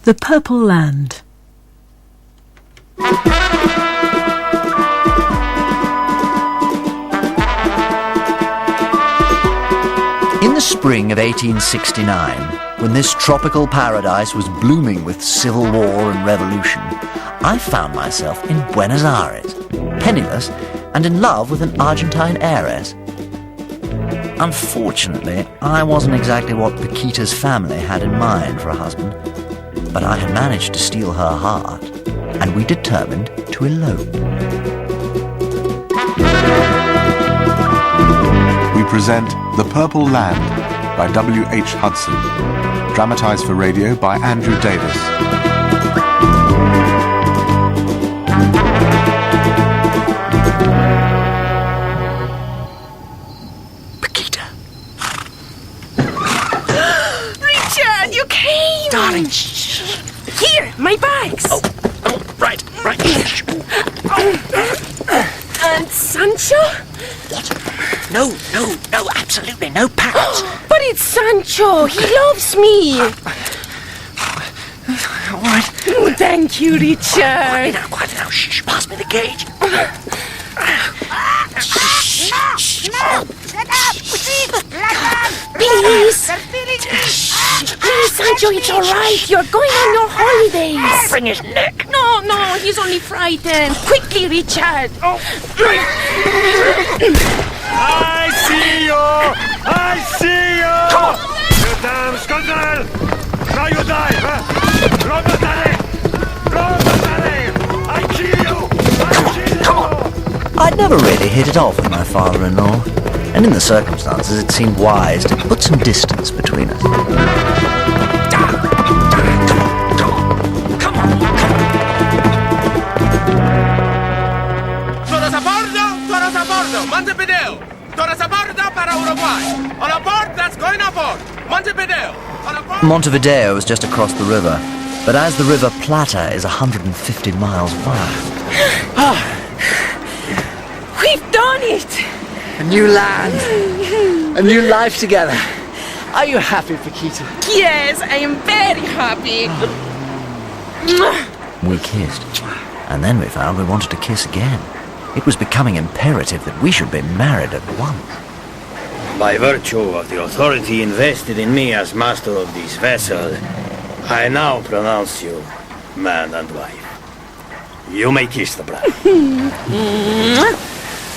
The Purple Land. In the spring of 1869, when this tropical paradise was blooming with civil war and revolution, I found myself in Buenos Aires, penniless and in love with an Argentine heiress. Unfortunately, I wasn't exactly what Paquita's family had in mind for a husband, but I had managed to steal her heart, and we determined to elope. We present The Purple Land by W.H. Hudson, dramatized for radio by Andrew Davis. Paquita. Richard, you came! Darling, Here, my bags! Oh, right. And Sancho? What? No, absolutely no pals. But it's Sancho! He loves me! All right. Oh, thank you, Richard! Quiet now. Shh, pass me the cage. Please! Please, Sancho, it's all right. You're going on your holidays. Bring his neck. No, he's only frightened. Quickly, Richard. I see you! Come on. You damn scoundrel! Now you die, huh? I kill you! Come on. I'd never really hit it off with my father-in-law, and in the circumstances it seemed wise to put some distance between us. Come on. Todos a bordo, Montevideo. Todos a bordo para Uruguay. On a board that's going aboard, Montevideo. On a board. Montevideo is just across the river, but as the River Plata is 150 miles wide. We've done it! A new land, a new life together. Are you happy, Paquita? Yes, I am very happy. We kissed, and then we found we wanted to kiss again. It was becoming imperative that we should be married at once. By virtue of the authority invested in me as master of this vessel, I now pronounce you man and wife. You may kiss the bride.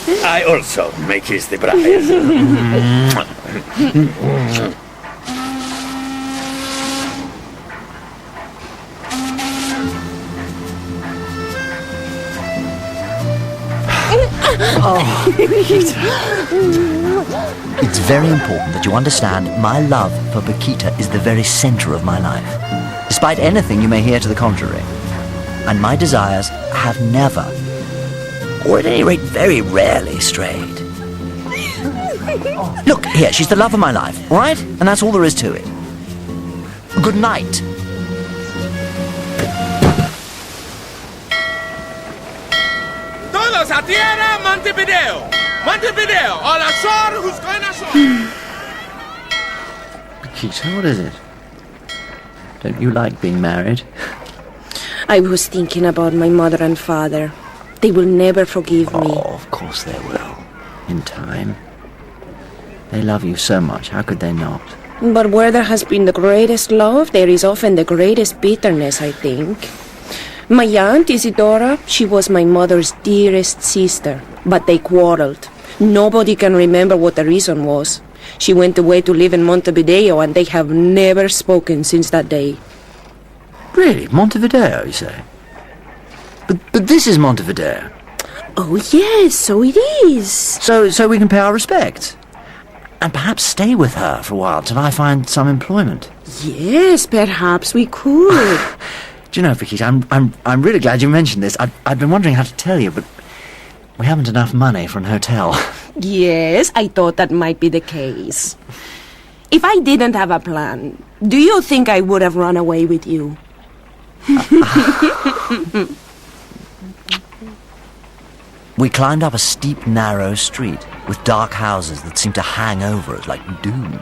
I also may kiss the bride. It's very important that you understand my love for Paquita is the very center of my life, despite anything you may hear to the contrary. And my desires have never, or at any rate very rarely, strayed. Look, here, she's the love of my life, all right? And that's all there is to it. Good night. Todos a tierra, Montevideo. Montevideo, all ashore, who's going ashore? Paquita, what is it? Don't you like being married? I was thinking about my mother and father. They will never forgive me. Oh, of course they will. In time. They love you so much, how could they not? But where there has been the greatest love, there is often the greatest bitterness, I think. My aunt, Isidora, she was my mother's dearest sister, but they quarreled. Nobody can remember what the reason was. She went away to live in Montevideo, and they have never spoken since that day. Really? Montevideo, you say? But this is Montevideo. Oh, yes, so it is. So we can pay our respects. And perhaps stay with her for a while till I find some employment. Yes, perhaps we could. Do you know, Paquita, I'm really glad you mentioned this. I've been wondering how to tell you, but we haven't enough money for an hotel. Yes, I thought that might be the case. If I didn't have a plan, do you think I would have run away with you? We climbed up a steep, narrow street with dark houses that seemed to hang over us like doom.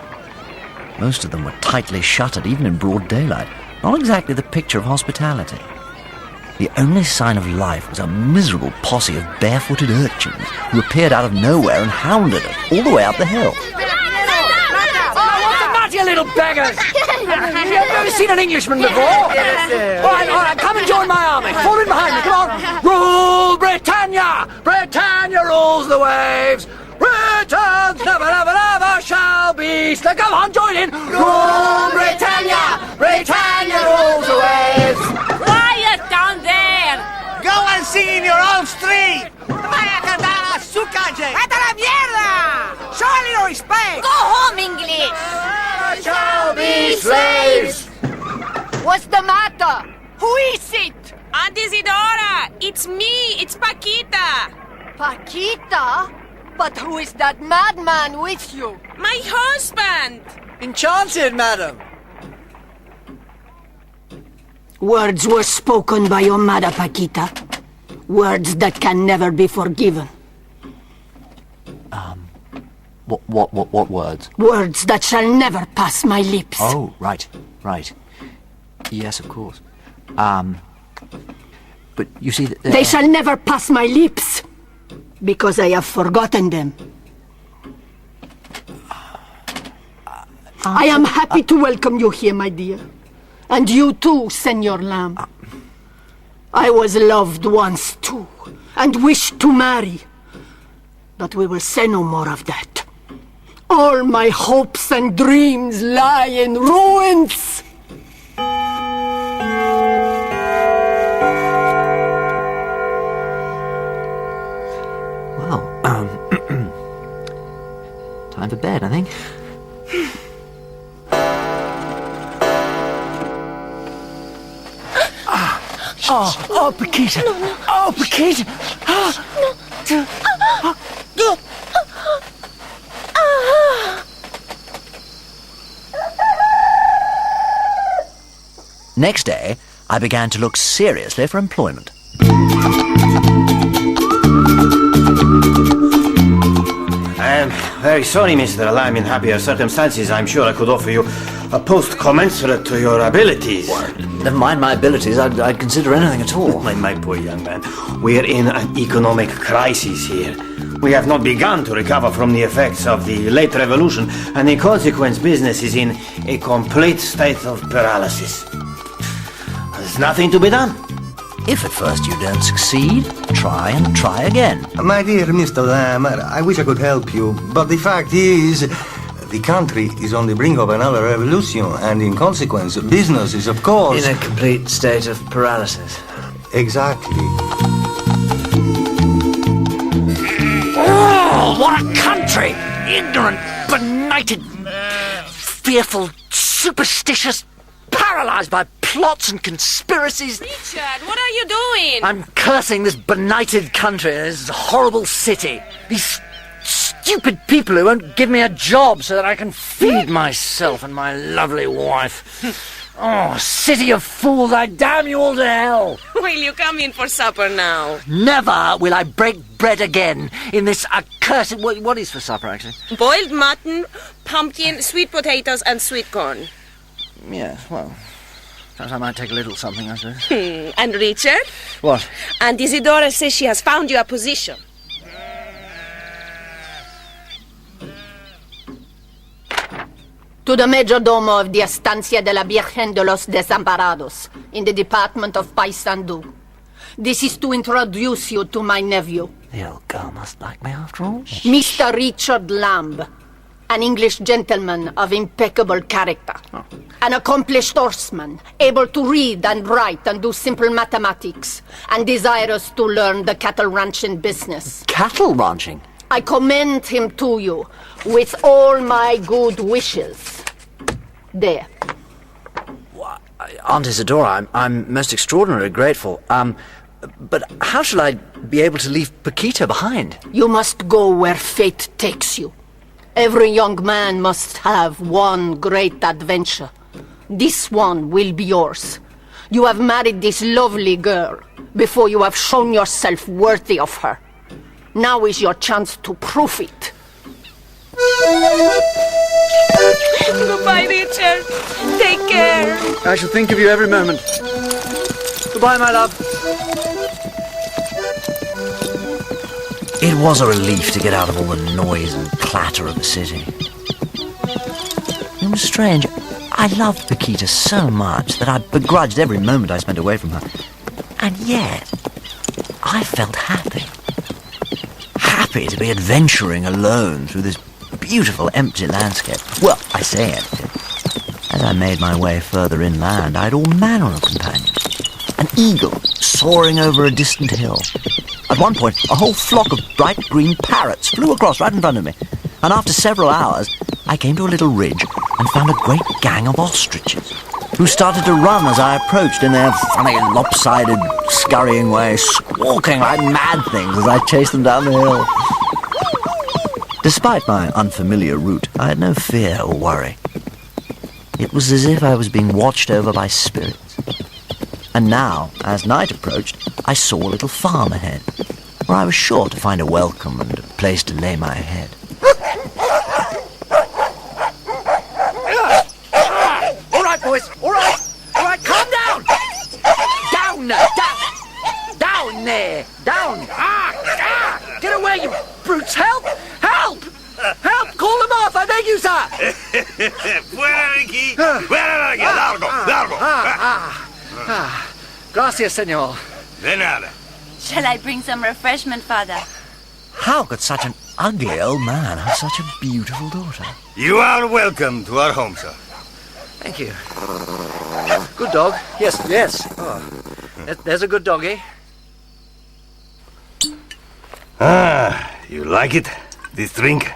Most of them were tightly shuttered, even in broad daylight. not exactly the picture of hospitality. The only sign of life was a miserable posse of barefooted urchins who appeared out of nowhere and hounded us all the way up the hill. What's the matter, you little beggars? You've never seen an Englishman before? All right, come and join my army. Fall in behind me, come on. Rule Britannia! Britannia rules the waves! Britons never, never, never shall be... So come on, join in! Rule Britannia! Britannia rules the waves! Quiet down there! Go and sing in your own street! Vaya a cantar a su calle! ¡Vete a la mierda! Show a little respect! Go home, English! Shall be slaves! What's the matter? Who is it? Aunt Isidora! It's me! It's Paquita! Paquita? But who is that madman with you? My husband! Enchanted, madam. Words were spoken by your mother, Paquita. Words that can never be forgiven. What words? Words that shall never pass my lips. Oh, right. Yes, of course. But you see that They shall never pass my lips, because I have forgotten them. I am happy to welcome you here, my dear. And you too, Senor Lamb. I was loved once too, and wished to marry. But we will say no more of that. All my hopes and dreams lie in ruins. Well, time for bed, I think. Oh, Paquita! Oh, Paquita! Next day, I began to look seriously for employment. I am very sorry, Mr. Lamb. In happier circumstances, I'm sure I could offer you a post commensurate to your abilities. Never mind my abilities, I'd consider anything at all. My poor young man, we're in an economic crisis here. We have not begun to recover from the effects of the late revolution, and in consequence, business is in a complete state of paralysis. There's nothing to be done. If at first you don't succeed, try and try again. My dear Mr. Lamb, I wish I could help you, but the fact is, the country is on the brink of another revolution, and in consequence, business is, of course... In a complete state of paralysis. Exactly. Oh, what a country! Ignorant, benighted, fearful, superstitious, paralyzed by plots and conspiracies. Richard, what are you doing? I'm cursing this benighted country, this horrible city. These stupid people who won't give me a job so that I can feed myself and my lovely wife. Oh, city of fools, I damn you all to hell! Will you come in for supper now? Never will I break bread again in this accursed... What is for supper, actually? Boiled mutton, pumpkin, sweet potatoes, and sweet corn. Yes, well, perhaps I might take a little something, I suppose. And Richard? What? Aunt Isidora says she has found you a position. To the Majordomo of the Estancia de la Virgen de los Desamparados, in the department of Paysandú. This is to introduce you to my nephew. The old girl must like me after all. Mr. Richard Lamb, an English gentleman of impeccable character. An accomplished horseman, able to read and write and do simple mathematics, and desirous to learn the cattle ranching business. Cattle ranching? I commend him to you with all my good wishes. There. Aunt Isidora, I'm most extraordinarily grateful. But how shall I be able to leave Paquita behind? You must go where fate takes you. Every young man must have one great adventure. This one will be yours. You have married this lovely girl before you have shown yourself worthy of her. Now is your chance to prove it. Goodbye, Richard. Take care. I shall think of you every moment. Goodbye, my love. It was a relief to get out of all the noise and clatter of the city. It was strange. I loved Paquita so much that I begrudged every moment I spent away from her. And yet, I felt happy. Happy to be adventuring alone through this beautiful empty landscape. Well, I say empty. As I made my way further inland, I had all manner of companions. An eagle soaring over a distant hill. At one point, a whole flock of bright green parrots flew across right in front of me. And after several hours, I came to a little ridge and found a great gang of ostriches, who started to run as I approached in their funny, lopsided, scurrying way, squawking like mad things as I chased them down the hill. Despite my unfamiliar route, I had no fear or worry. It was as if I was being watched over by spirits. And now, as night approached, I saw a little farm ahead, where I was sure to find a welcome and a place to lay my head. All right, boys. All right. All right, calm down. Down there. Down. Get away, you brutes. Help. Help. Help. Call them off. I beg you, sir. Fuera de aquí. Fuera de aquí. Largo. Largo. Gracias, senor. De nada. Shall I bring some refreshment, Father? How could such an ugly old man have such a beautiful daughter? You are welcome to our home, sir. Thank you. Good dog. Yes. Oh, there's a good doggy. You like it? This drink?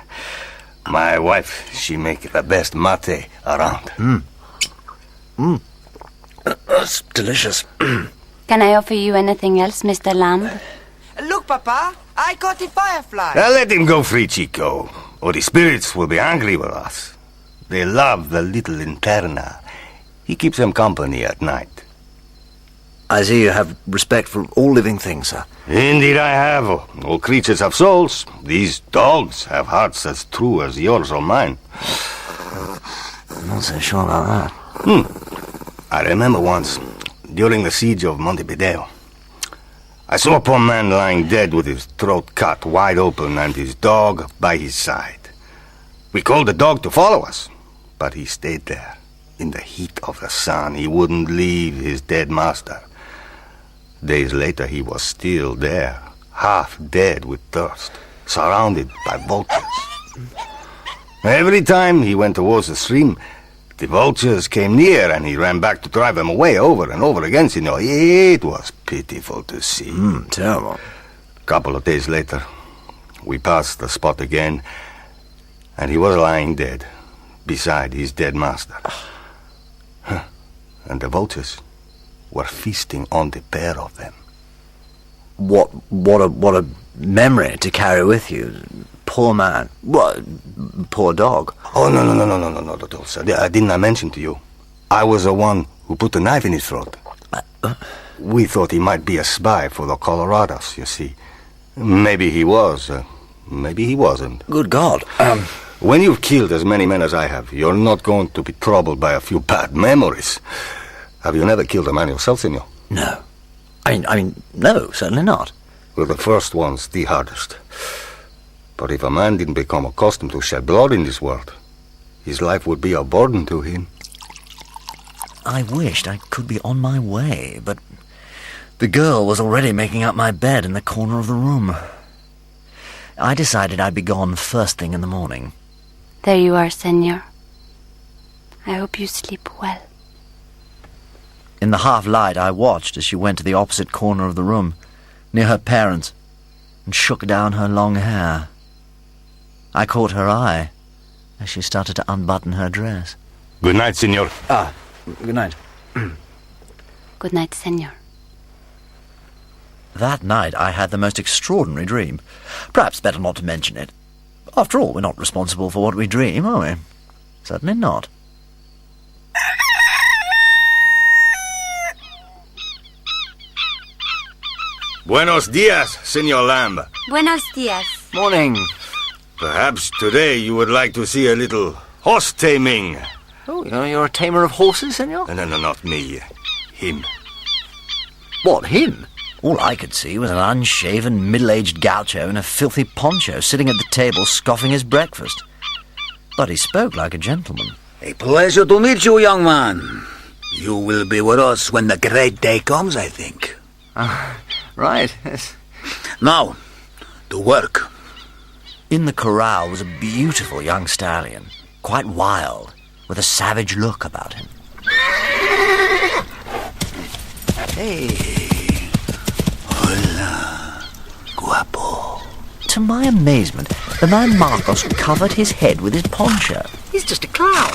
My wife, she make the best mate around. It's delicious. Can I offer you anything else, Mr. Lamb? Look, Papa, I caught a firefly. Let him go free, Chico, or the spirits will be angry with us. They love the little linterna. He keeps them company at night. I see you have respect for all living things, sir. Indeed I have. All creatures have souls. These dogs have hearts as true as yours or mine. I'm not so sure about that. I remember once, during the siege of Montevideo, I saw a poor man lying dead with his throat cut wide open and his dog by his side. We called the dog to follow us, but he stayed there. In the heat of the sun, he wouldn't leave his dead master. Days later, he was still there, half dead with thirst, surrounded by vultures. Every time he went towards the stream, the vultures came near and he ran back to drive them away over and over again, senor. It was pitiful to see. Terrible. A couple of days later, we passed the spot again, and he was lying dead beside his dead master. And the vultures were feasting on the pair of them. What a memory to carry with you. Poor man. What? Poor dog. Oh, no, not at all, sir. Didn't I mention to you? I was the one who put the knife in his throat. We thought he might be a spy for the Colorados, you see. Maybe he was, maybe he wasn't. Good God. When you've killed as many men as I have, you're not going to be troubled by a few bad memories. Have you never killed a man yourself, senor? No. I mean, no, certainly not. Well, the first one's the hardest. But if a man didn't become accustomed to shed blood in this world, his life would be a burden to him. I wished I could be on my way, but the girl was already making up my bed in the corner of the room. I decided I'd be gone first thing in the morning. There you are, senor. I hope you sleep well. In the half-light, I watched as she went to the opposite corner of the room, near her parents, and shook down her long hair. I caught her eye as she started to unbutton her dress. Good night, senor. Good night. Good night, senor. That night I had the most extraordinary dream. Perhaps better not to mention it. After all, we're not responsible for what we dream, are we? Certainly not. Buenos dias, Senor Lamb. Buenos dias. Morning. Perhaps today you would like to see a little Horse taming. Oh, you're a tamer of horses, senor? No, not me. Him. What, him? All I could see was an unshaven, middle-aged gaucho in a filthy poncho sitting at the table scoffing his breakfast. But he spoke like a gentleman. A pleasure to meet you, young man. You will be with us when the great day comes, I think. Right, yes. Now, to work. In the corral was a beautiful young stallion, quite wild, with a savage look about him. Hey. Hola, guapo. To my amazement, the man Marcos covered his head with his poncho. He's just a clown.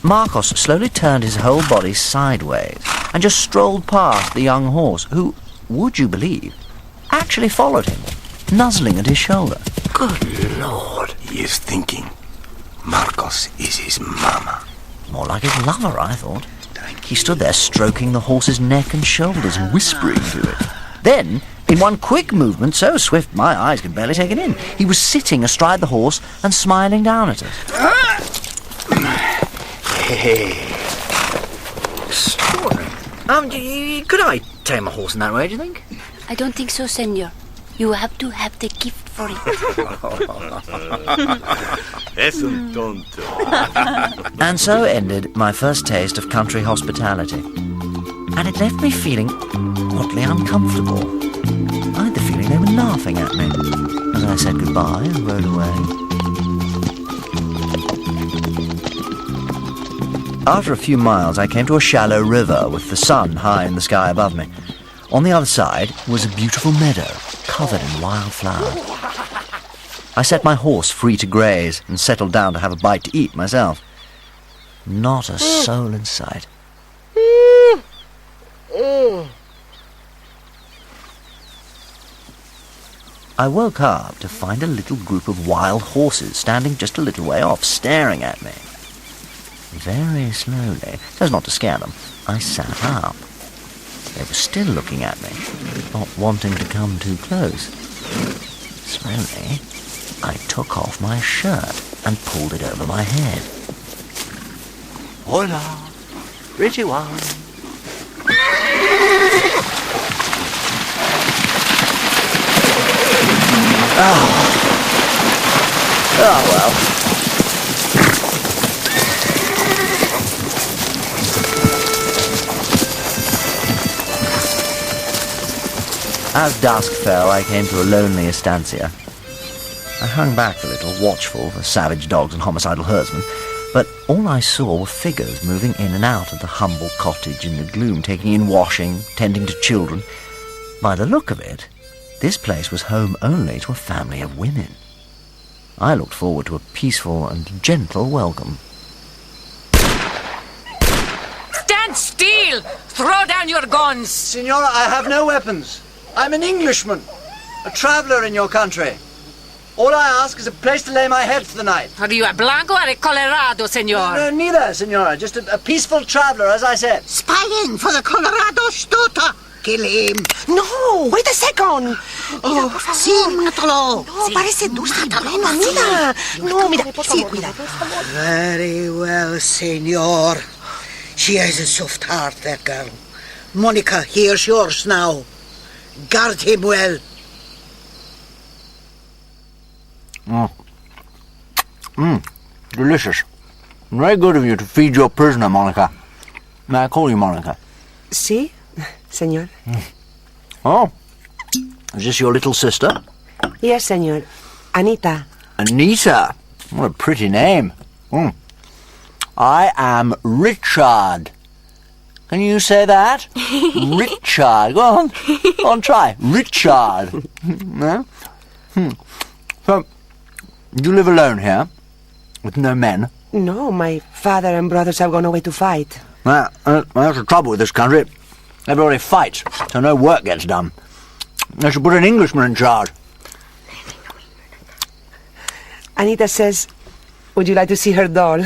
Marcos slowly turned his whole body sideways and just strolled past the young horse, who, would you believe, actually followed him, nuzzling at his shoulder. Good Lord. He is thinking Marcos is his mama. More like his lover, I thought. He stood there stroking the horse's neck and shoulders and whispering to it. Then, in one quick movement, so swift my eyes could barely take it in, he was sitting astride the horse and smiling down at us. Hey. Could I tame a horse in that way, do you think? I don't think so, senor. You have to have the gift for it. Es un tonto. And so ended my first taste of country hospitality. And it left me feeling oddly uncomfortable. I had the feeling they were laughing at me as I said goodbye and rode away. After a few miles, I came to a shallow river with the sun high in the sky above me. On the other side was a beautiful meadow covered in wild flowers. I set my horse free to graze and settled down to have a bite to eat myself. Not a soul in sight. I woke up to find a little group of wild horses standing just a little way off, staring at me. Very slowly, so as not to scare them, I sat up. They were still looking at me, not wanting to come too close. Slowly, I took off my shirt and pulled it over my head. Hola, pretty one. Oh well. As dusk fell, I came to a lonely estancia. I hung back a little, watchful for savage dogs and homicidal herdsmen, but all I saw were figures moving in and out of the humble cottage in the gloom, taking in washing, tending to children. By the look of it, this place was home only to a family of women. I looked forward to a peaceful and gentle welcome. Stand still! Throw down your guns! Signora, I have no weapons. I'm an Englishman, a traveller in your country. All I ask is a place to lay my head for the night. Are you a Blanco or a Colorado, senor? No, neither, Signora. Just a peaceful traveller, as I said. Spying for the Colorado Stuta. Kill him. No, wait a second. Sí, mátalo. No, parece dulce y bueno, mira. No, mira, sí, cuidado. Very well, senor. She has a soft heart, that girl. Monica, here's yours now. Guard him well. Delicious. Very good of you to feed your prisoner, Monica. May I call you Monica? Sí, señor. Oh. Is this your little sister? Yes, señor. Anita. Anita? What a pretty name. I am Richard. Can you say that? Richard. Go on. Go on, try. Richard. No? So, you live alone here? With no men? No, my father and brothers have gone away to fight. That's the trouble with this country. Everybody fights, so no work gets done. They should put an Englishman in charge. Anita says, would you like to see her doll?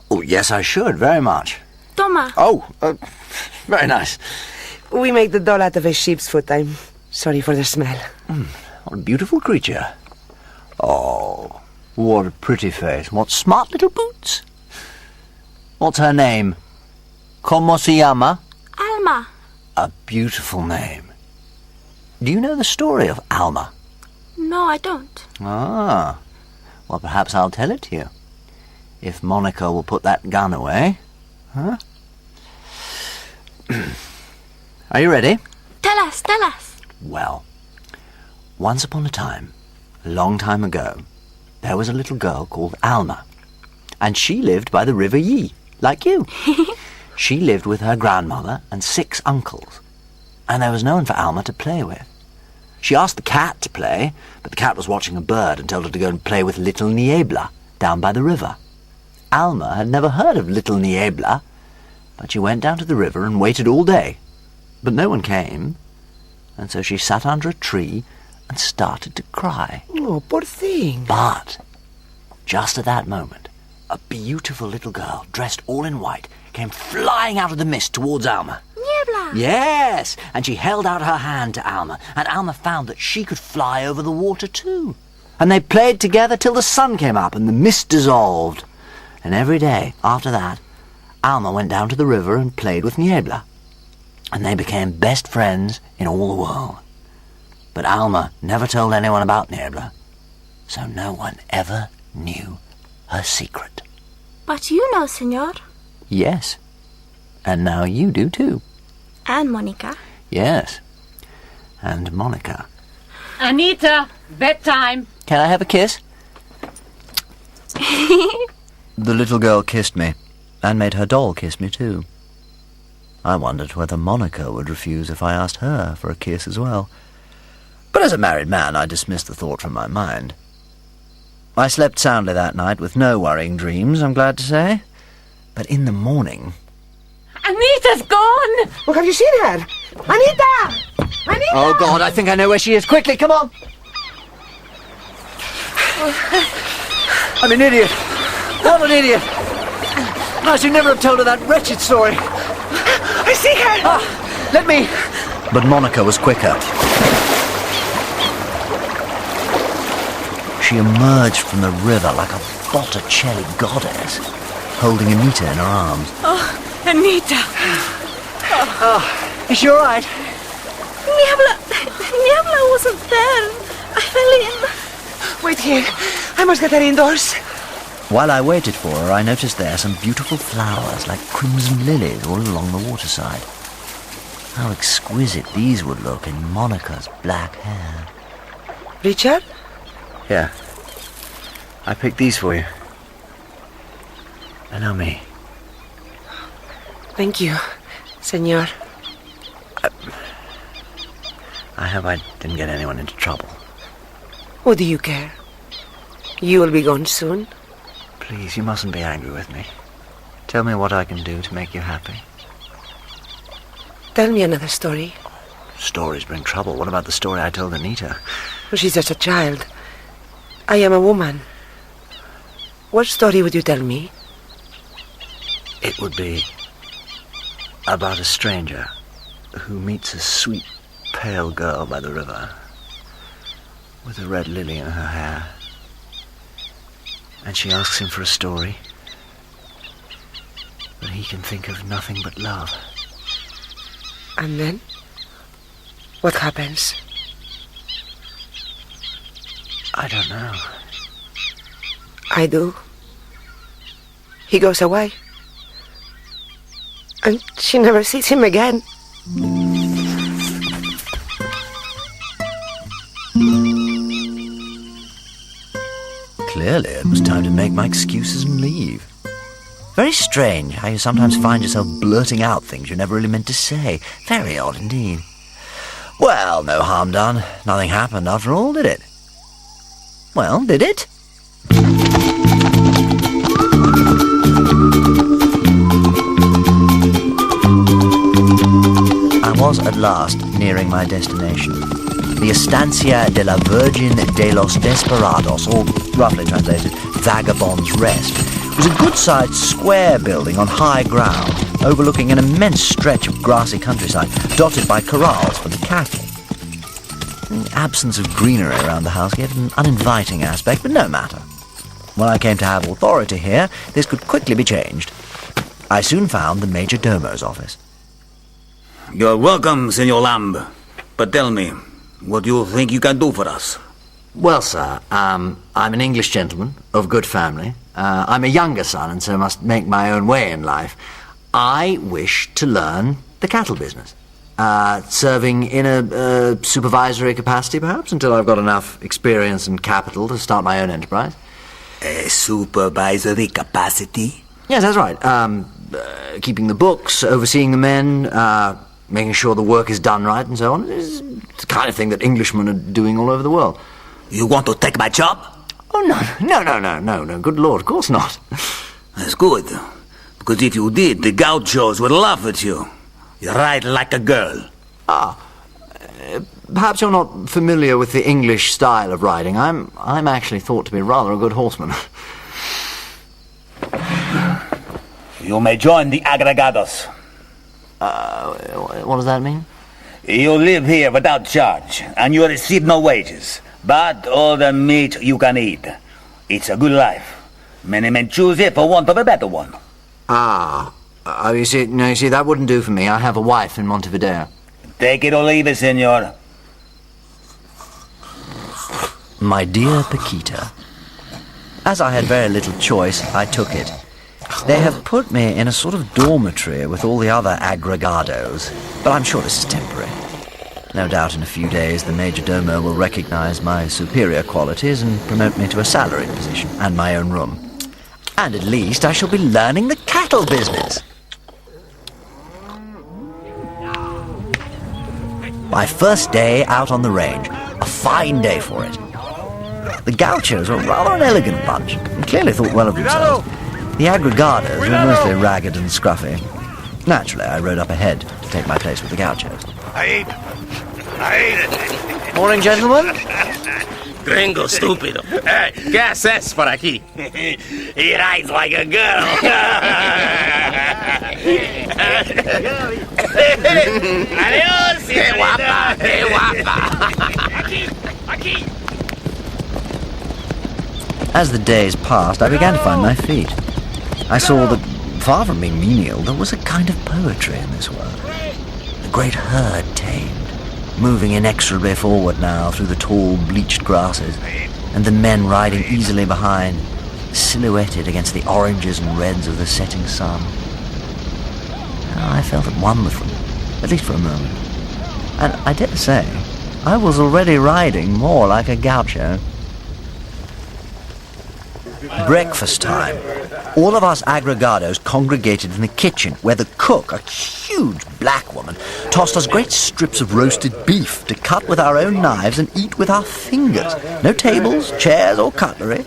Oh, yes, I should, very much. Toma. Oh, very nice. We make the doll out of a sheep's foot. I'm sorry for the smell. What a beautiful creature. Oh, What a pretty face. What smart little boots. What's her name? ¿Cómo se llama? Alma. A beautiful name. Do you know the story of Alma? No, I don't. Ah. Well, perhaps I'll tell it to you. If Monica will put that gun away. Huh? Are you ready? Tell us, tell us. Well, once upon a time, a long time ago, there was a little girl called Alma, and she lived by the River Yí, like you. She lived with her grandmother and 6 uncles, and there was no one for Alma to play with. She asked the cat to play, but the cat was watching a bird and told her to go and play with Little Niebla down by the river. Alma had never heard of Little Niebla, but she went down to the river and waited all day. But no one came, and so she sat under a tree and started to cry. Oh, poor thing. But just at that moment, a beautiful little girl, dressed all in white, came flying out of the mist towards Alma. Niebla! Yes, and she held out her hand to Alma, and Alma found that she could fly over the water too. And they played together till the sun came up and the mist dissolved. And every day after that, Alma went down to the river and played with Niebla. And they became best friends in all the world. But Alma never told anyone about Niebla, so no one ever knew her secret. But you know, senor. Yes, and now you do too. And Monica. Yes, and Monica. Anita, bedtime. Can I have a kiss? The little girl kissed me, and made her doll kiss me too. I wondered whether Monica would refuse if I asked her for a kiss as well. But as a married man, I dismissed the thought from my mind. I slept soundly that night with no worrying dreams, I'm glad to say. But in the morning... Anita's gone! Well, have you seen her? Anita! Anita! Oh, God, I think I know where she is. Quickly, come on! I'm an idiot. What an idiot! I should never have told her that wretched story. I see her! Let me... But Monica was quicker. She emerged from the river like a Botticelli goddess, holding Anita in her arms. Oh, Anita! Oh, is she all right? Niebla wasn't there. I fell in. Wait here. I must get her indoors. While I waited for her, I noticed there some beautiful flowers like crimson lilies all along the waterside. How exquisite these would look in Monica's black hair. Richard? Here. I picked these for you. And now me. Thank you, senor. I hope I didn't get anyone into trouble. What do you care? You will be gone soon. Please, you mustn't be angry with me. Tell me what I can do to make you happy. Tell me another story. Stories bring trouble. What about the story I told Anita? Well, she's just a child. I am a woman. What story would you tell me? It would be about a stranger who meets a sweet, pale girl by the river with a red lily in her hair. And she asks him for a story, but he can think of nothing but love. And then? What happens? I don't know. I do. He goes away. And she never sees him again. Clearly, it was time to make my excuses and leave. Very strange how you sometimes find yourself blurting out things you never really meant to say. Very odd indeed. Well, no harm done. Nothing happened after all, did it? Well, did it? I was at last nearing my destination. The Estancia de la Virgen de los Desperados, or roughly translated, Vagabond's Rest, was a good-sized square building on high ground, overlooking an immense stretch of grassy countryside, dotted by corrals for the cattle. The absence of greenery around the house gave it an uninviting aspect, but no matter. When I came to have authority here, this could quickly be changed. I soon found the Major Domo's office. You're welcome, Senor Lamb. But tell me, what do you think you can do for us? Well, sir, I'm an English gentleman of good family. I'm a younger son and so must make my own way in life. I wish to learn the cattle business. Serving in a supervisory capacity, perhaps, until I've got enough experience and capital to start my own enterprise. A supervisory capacity? Yes, that's right. Keeping the books, overseeing the men, making sure the work is done right and so on. It's the kind of thing that Englishmen are doing all over the world. You want to take my job? Oh, no, good Lord, of course not. That's good. Because if you did, the gauchos would laugh at you. You ride like a girl. Perhaps you're not familiar with the English style of riding. I'm actually thought to be rather a good horseman. You may join the agregados. What does that mean? You live here without charge, and you receive no wages. But all the meat you can eat. It's a good life. Many men choose it for want of a better one. You see, that wouldn't do for me. I have a wife in Montevideo. Take it or leave it, senor. My dear Paquita, as I had very little choice, I took it. They have put me in a sort of dormitory with all the other agregados, but I'm sure this is temporary. No doubt in a few days the Major Domo will recognize my superior qualities and promote me to a salaried position and my own room. And at least I shall be learning the cattle business. My first day out on the range. A fine day for it. The gauchos were rather an elegant bunch and clearly thought well of themselves. The agregados were mostly ragged and scruffy. Naturally, I rode up ahead to take my place with the gauchos. I ate it. Morning, gentlemen. Gringo stupido. ¿Qué haces por aquí? He rides like a girl. Adiós, qué guapa, qué guapa. Aquí. As the days passed, I began to find my feet. I saw that, far from being menial, there was a kind of poetry in this world. The great herd tamed, moving inexorably forward now through the tall, bleached grasses, and the men riding easily behind, silhouetted against the oranges and reds of the setting sun. I felt at one with them, at least for a moment. And I dare say, I was already riding more like a gaucho. Breakfast time. All of us agregados congregated in the kitchen, where the cook, a huge black woman, tossed us great strips of roasted beef to cut with our own knives and eat with our fingers. No tables, chairs, or cutlery.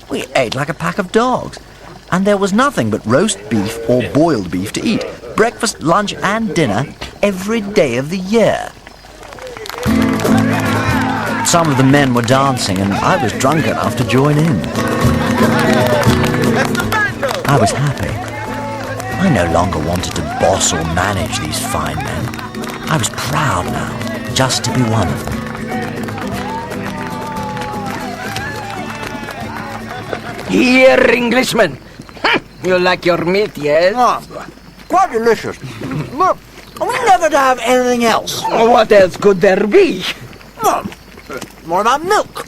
We ate like a pack of dogs. And there was nothing but roast beef or boiled beef to eat. Breakfast, lunch, and dinner every day of the year. Some of the men were dancing, and I was drunk enough to join in. I was happy. I no longer wanted to boss or manage these fine men. I was proud now, just to be one of them. Here, Englishman. You like your meat, yes? Quite delicious. Look, we never to have anything else. What else could there be? More about milk.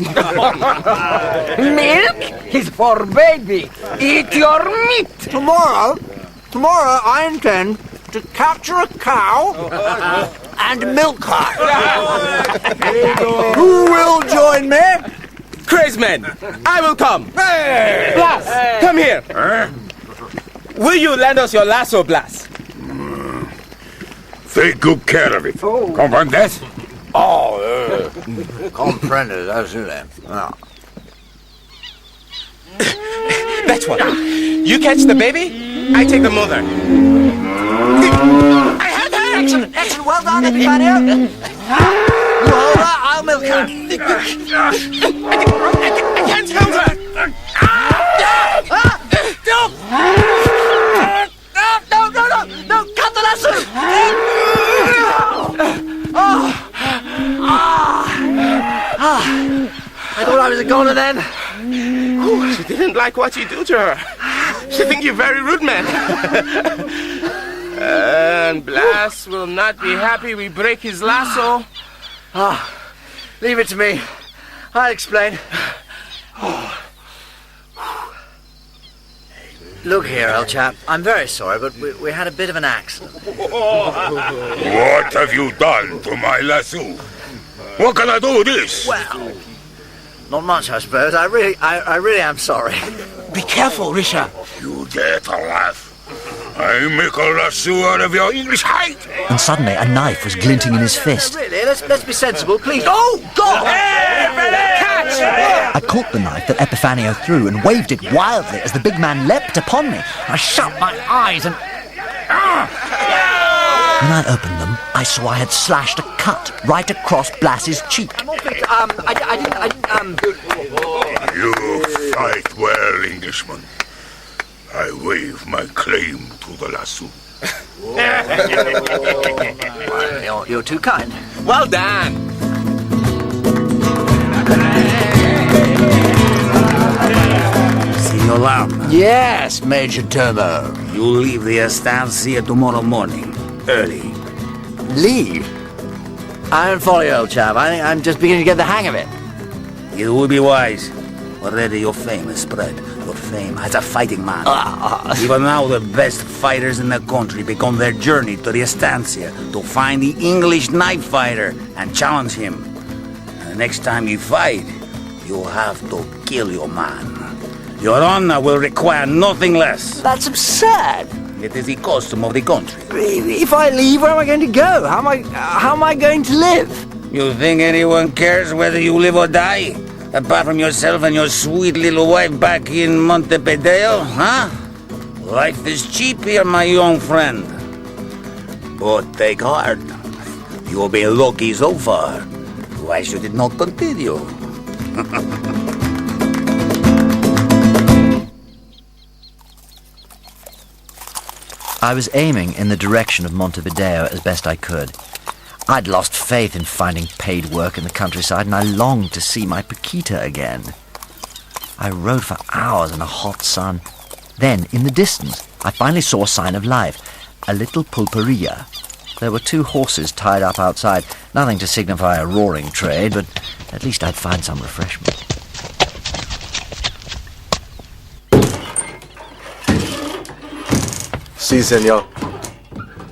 Milk is for baby. Eat your meat. Tomorrow I intend to capture a cow and milk her. Who will join me? Crazy man, I will come. Blas, come here. Will you lend us your lasso, Blas? Take good care of it. Comprendes? Comprendes, absolutely. That's one. You catch the baby, I take the mother. I have her! Excellent, well done, everybody. You hold her, I'll milk her. I can't hold her! No, cut the lasso! I thought I was a goner then. Oh, she didn't like what you do to her. She think you're very rude, man. And Blas will not be happy we break his lasso. Leave it to me. I'll explain. Look here, old chap. I'm very sorry, but we had a bit of an accident. What have you done to my lasso? What can I do with this? Well, not much, I suppose. I really am sorry. Be careful, Richard. You dare to laugh. I make a lasso out of your English height. And suddenly a knife was glinting in his fist. Really, let's be sensible, please. Oh, God! Catch! I caught the knife that Epifanio threw and waved it wildly as the big man leapt upon me. I shut my eyes and... When I opened them, I saw I had slashed a cut right across Blas's cheek. You fight well, Englishman. I waive my claim to the lasso. Well, you're too kind. Well done. Signor Lam. Yes, Major Turbo. You leave the estancia tomorrow morning. Early. Leave? I don't follow you, old chap. I think I'm just beginning to get the hang of it. It would be wise. Already your fame is spread. Your fame as a fighting man. Even now the best fighters in the country begin their journey to the estancia to find the English knife fighter and challenge him. And the next time you fight, you have to kill your man. Your honor will require nothing less. That's absurd. It is the custom of the country. If I leave, where am I going to go? How am I going to live? You think anyone cares whether you live or die? Apart from yourself and your sweet little wife back in Montevideo, huh? Life is cheap here, my young friend. But take heart. You've been lucky so far. Why should it not continue? I was aiming in the direction of Montevideo as best I could. I'd lost faith in finding paid work in the countryside, and I longed to see my Paquita again. I rode for hours in a hot sun. Then, in the distance, I finally saw a sign of life, a little pulperia. There were 2 horses tied up outside, nothing to signify a roaring trade, but at least I'd find some refreshment. Si, senor.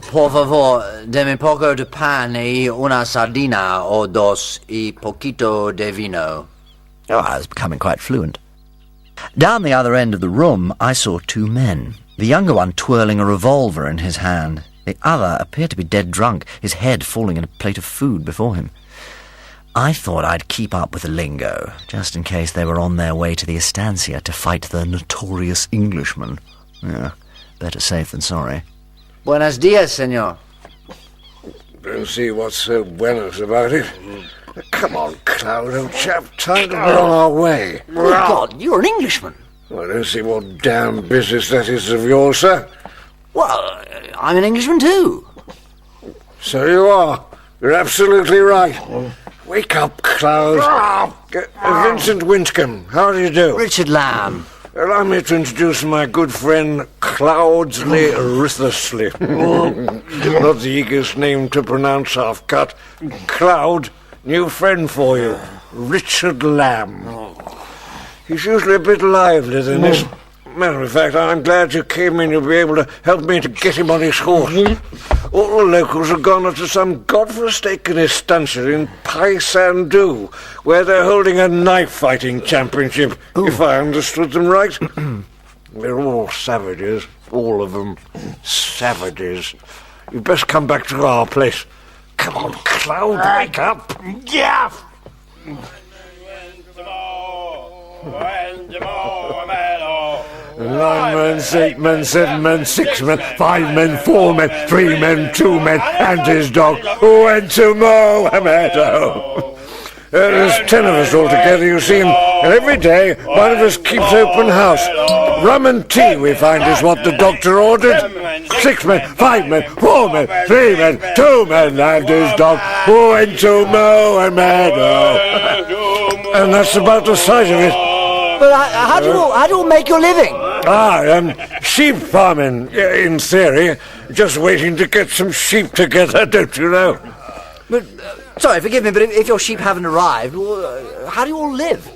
Por favor, deme poco de pan y una sardina o dos y poquito de vino. Oh, I was becoming quite fluent. Down the other end of the room, I saw 2 men, the younger one twirling a revolver in his hand. The other appeared to be dead drunk, his head falling in a plate of food before him. I thought I'd keep up with the lingo, just in case they were on their way to the estancia to fight the notorious Englishman. Yeah, better safe than sorry. Buenos dias, senor. Don't see what's so buenos about it. Come on, Cloud, old chap. Time to be on our way. Good God, you're an Englishman. I don't see what damn business that is of yours, sir. Well, I'm an Englishman too. So you are. You're absolutely right. Wake up, Cloud. Vincent Winscombe, how do you do? Richard Lamb. Allow me to introduce my good friend, Cloudsley Rithersley. Not the easiest name to pronounce, half-cut. Cloud, new friend for you, Richard Lamb. He's usually a bit livelier than this. Matter of fact, I'm glad you came in. You'll be able to help me to get him on his horse. All the locals have gone up to some godforsaken estancia in Paysandu, where they're holding a knife-fighting championship, if I understood them right. They're all savages, all of them. Savages. You'd best come back to our place. Come on, Cloud, wake up. Yeah! 9 men, 8 men, 7 men, 6 men, 5 men, 4 men, 3 men, 2 men, and his dog who went to mow a meadow. There's 10 of us all together, you see, and every day one of us keeps open house. Rum and tea, we find, is what the doctor ordered. 6 men, 5 men, 4 men, 3 men, 2 men, and his dog who went to mow a meadow. and that's about the size of it. But how do you all make your living? Sheep farming, in theory. Just waiting to get some sheep together, don't you know? But, sorry, forgive me, but if your sheep haven't arrived, how do you all live?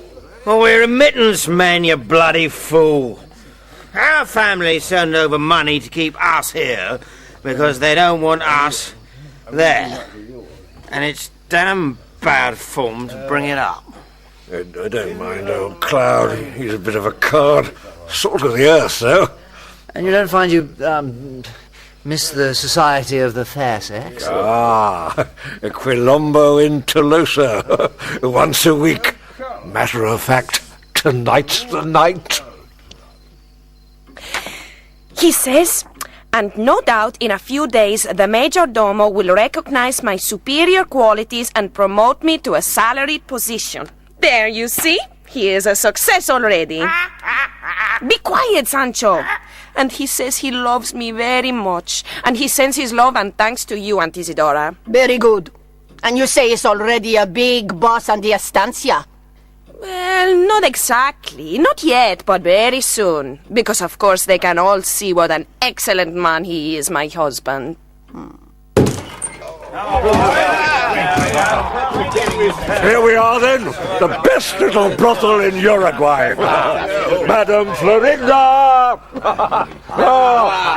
Well, we're remittance men, you bloody fool. Our family send over money to keep us here because they don't want us there. And it's damn bad form to bring it up. I don't mind old Cloud. He's a bit of a card. Salt of the earth, though. And you don't find you, miss the society of the fair sex? A Quilombo in Tolosa. Once a week. Matter of fact, tonight's the night. He says, and no doubt in a few days the Major Domo will recognize my superior qualities and promote me to a salaried position. There, you see? He is a success already. Be quiet, Sancho. And he says he loves me very much. And he sends his love and thanks to you, Aunt Isidora. Very good. And you say he's already a big boss on the estancia? Well, not exactly. Not yet, but very soon. Because, of course, they can all see what an excellent man he is, my husband. Here we are, then. The best little brothel in Uruguay. Madam Florinda!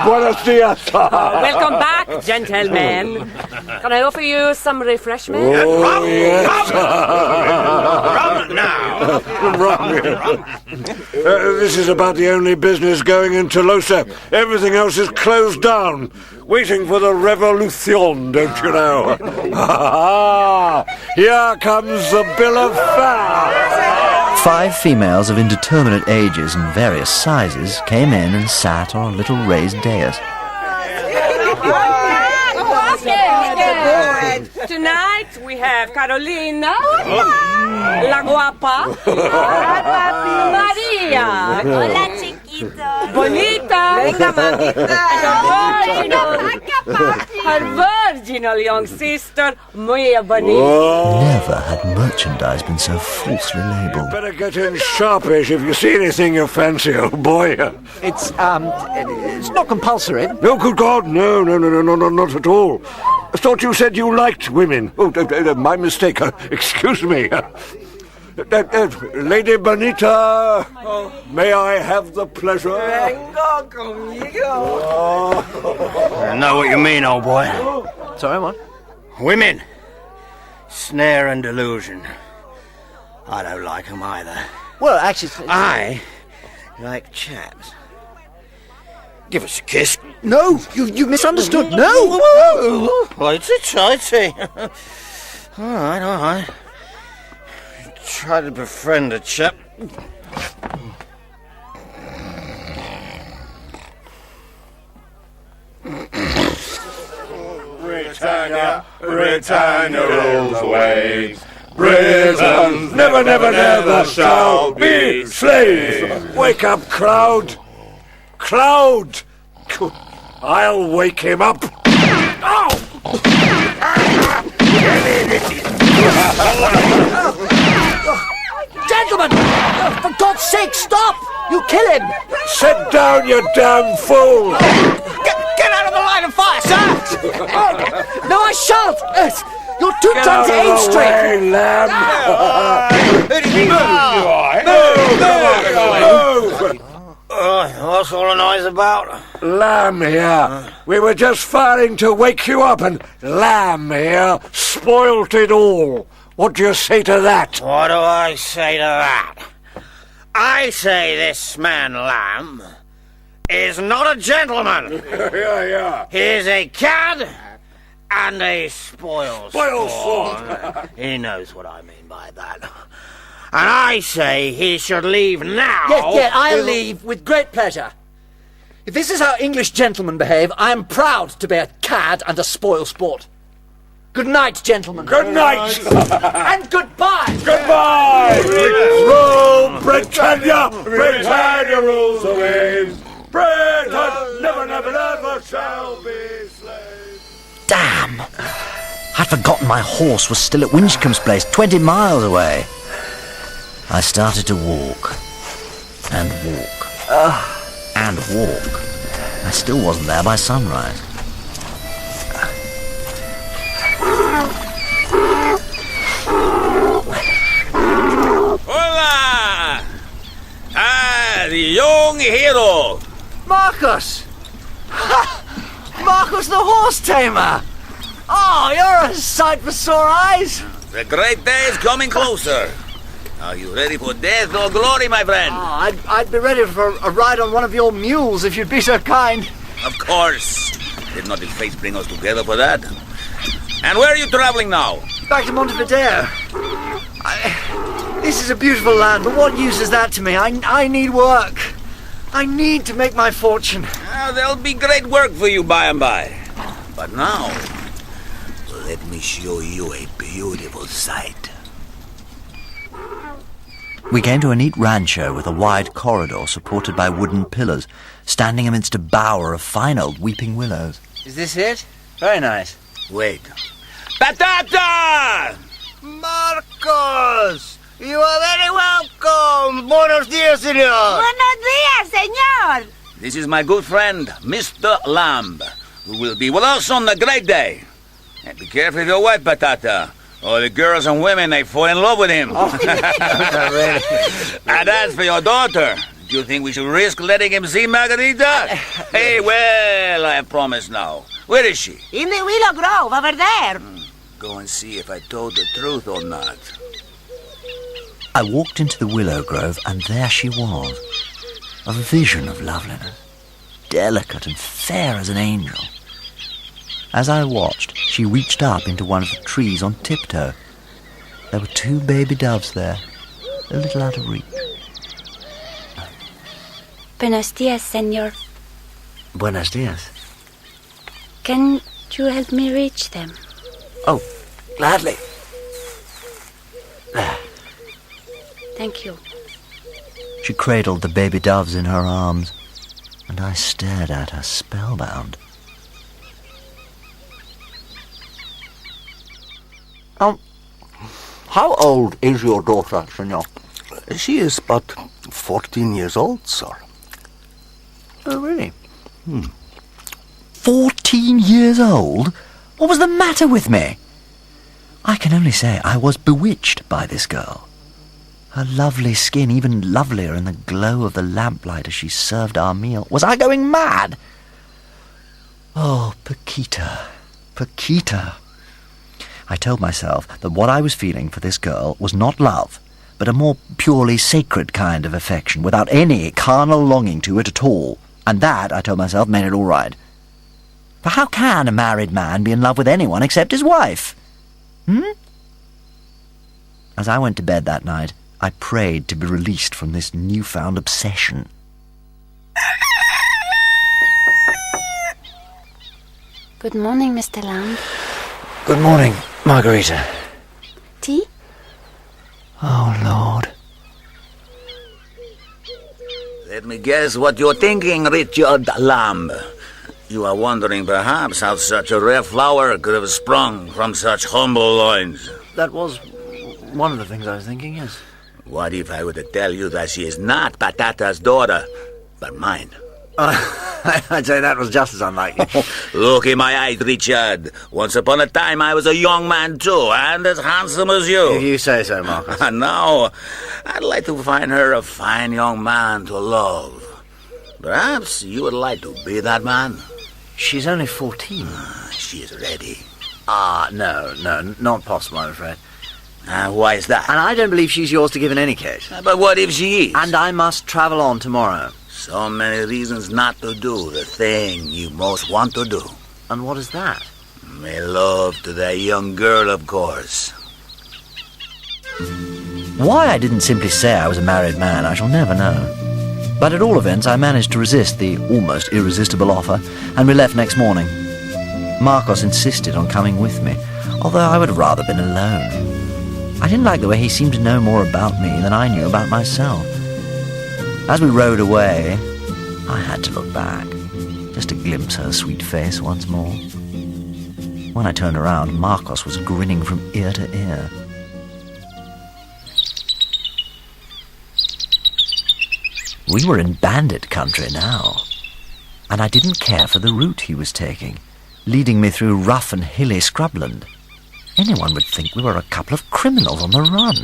Buenos dias. Welcome back, gentlemen. Can I offer you some refreshment? Oh, yes. This is about the only business going in Tolosa. Everything else is closed down. Waiting for the revolution, don't you know? Here comes the bill of fare. 5 females of indeterminate ages and various sizes came in and sat on a little raised dais. Tonight we have Carolina, La Guapa, Maria, Hola, chiquito. Bonita, Venga, mamita. her virginal young sister, Muy Bonita. Never had merchandise been so falsely labelled. Better get in sharpish if you see anything you fancy, old boy. It's not compulsory. No, good God, no, not at all. I thought you said you liked women. Oh, my mistake. Excuse me. Lady Bonita, may I have the pleasure? Vengo conmigo. I know what you mean, old boy. Sorry, what? Women. Snare and delusion. I don't like them either. Well, actually... I like chaps. Give us a kiss. No, you misunderstood. No! Righty. All right. Try to befriend a chap. Britannia rules the waves. Britons never shall be slaves. Wake up, Cloud. Cloud! I'll wake him up. Gentlemen! For God's sake, stop! You kill him! Sit down, you damn fool! Get out of the line of fire, sir! No, I shan't! You're too drunk to aim straight! Lamb! What's all the noise about? Lamb here. We were just firing to wake you up, and Lamb here spoilt it all. What do you say to that? What do I say to that? I say this man Lamb is not a gentleman. Yeah. He's a cad and a spoil sport. He knows what I mean by that. And I say he should leave now. Yes, I'll leave with great pleasure. If this is how English gentlemen behave, I am proud to be a cad and a spoil sport. Good night, gentlemen. Good night. And goodbye. Goodbye. Rule Britannia. Britannia rules the waves. Britain never shall be slaves. Damn! I'd forgotten my horse was still at Winchcomb's place, 20 miles away. I started to walk, and walk, and walk. I still wasn't there by sunrise. Hola! Ah, the young hero! Marcus! Marcus the horse tamer! Oh, you're a sight for sore eyes! The great day is coming closer. Are you ready for death or glory, my friend? Oh, I'd be ready for a ride on one of your mules if you'd be so kind. Of course. Did not his face bring us together for that? And where are you traveling now? Back to Montevideo. This is a beautiful land, but what use is that to me? I need work. I need to make my fortune. Well, there'll be great work for you by and by. But now, let me show you a beautiful sight. We came to a neat rancho with a wide corridor supported by wooden pillars, standing amidst a bower of fine old weeping willows. Is this it? Very nice. Wait. Patata! Marcos! You are very welcome! Buenos dias, senor! Buenos dias, señor! This is my good friend, Mr. Lamb, who will be with us on the great day. And be careful of your wife, Patata. All the girls and women, they fall in love with him. And as for your daughter, do you think we should risk letting him see Margarita? Hey, well, I promise now. Where is she? In the willow grove, over there. Go and see if I told the truth or not. I walked into the willow grove, and there she was, a vision of loveliness, delicate and fair as an angel. As I watched, she reached up into one of the trees on tiptoe. There were 2 baby doves there, a little out of reach. Buenos dias, señor. Buenos dias. Can you help me reach them? Oh, gladly. There. Thank you. She cradled the baby doves in her arms, and I stared at her spellbound. How old is your daughter, senor? She is but 14 years old, sir. Oh, really? 14 years old? What was the matter with me? I can only say I was bewitched by this girl. Her lovely skin, even lovelier in the glow of the lamplight as she served our meal. Was I going mad? Oh, Paquita, Paquita. I told myself that what I was feeling for this girl was not love, but a more purely sacred kind of affection, without any carnal longing to it at all. And that, I told myself, made it all right. For how can a married man be in love with anyone except his wife? As I went to bed that night, I prayed to be released from this newfound obsession. Good morning, Mr. Lamb. Good morning, Margarita. Tea? Oh, Lord. Let me guess what you're thinking, Richard Lamb. You are wondering perhaps how such a rare flower could have sprung from such humble loins. That was one of the things I was thinking, yes. What if I were to tell you that she is not Patata's daughter, but mine? I'd say that was just as unlikely. Look in my eyes, Richard. Once upon a time I was a young man too, and as handsome as you. If you say so, Marcus. And now, I'd like to find her a fine young man to love. Perhaps you would like to be that man? She's only 14. She is ready. No, not possible, I'm afraid. Why is that? And I don't believe she's yours to give in any case. But what if she is? And I must travel on tomorrow. So many reasons not to do the thing you most want to do. And what is that? Make love to that young girl, of course. Why I didn't simply say I was a married man, I shall never know. But at all events, I managed to resist the almost irresistible offer, and we left next morning. Marcos insisted on coming with me, although I would have rather been alone. I didn't like the way he seemed to know more about me than I knew about myself. As we rode away, I had to look back, just to glimpse her sweet face once more. When I turned around, Marcos was grinning from ear to ear. We were in bandit country now, and I didn't care for the route he was taking, leading me through rough and hilly scrubland. Anyone would think we were a couple of criminals on the run.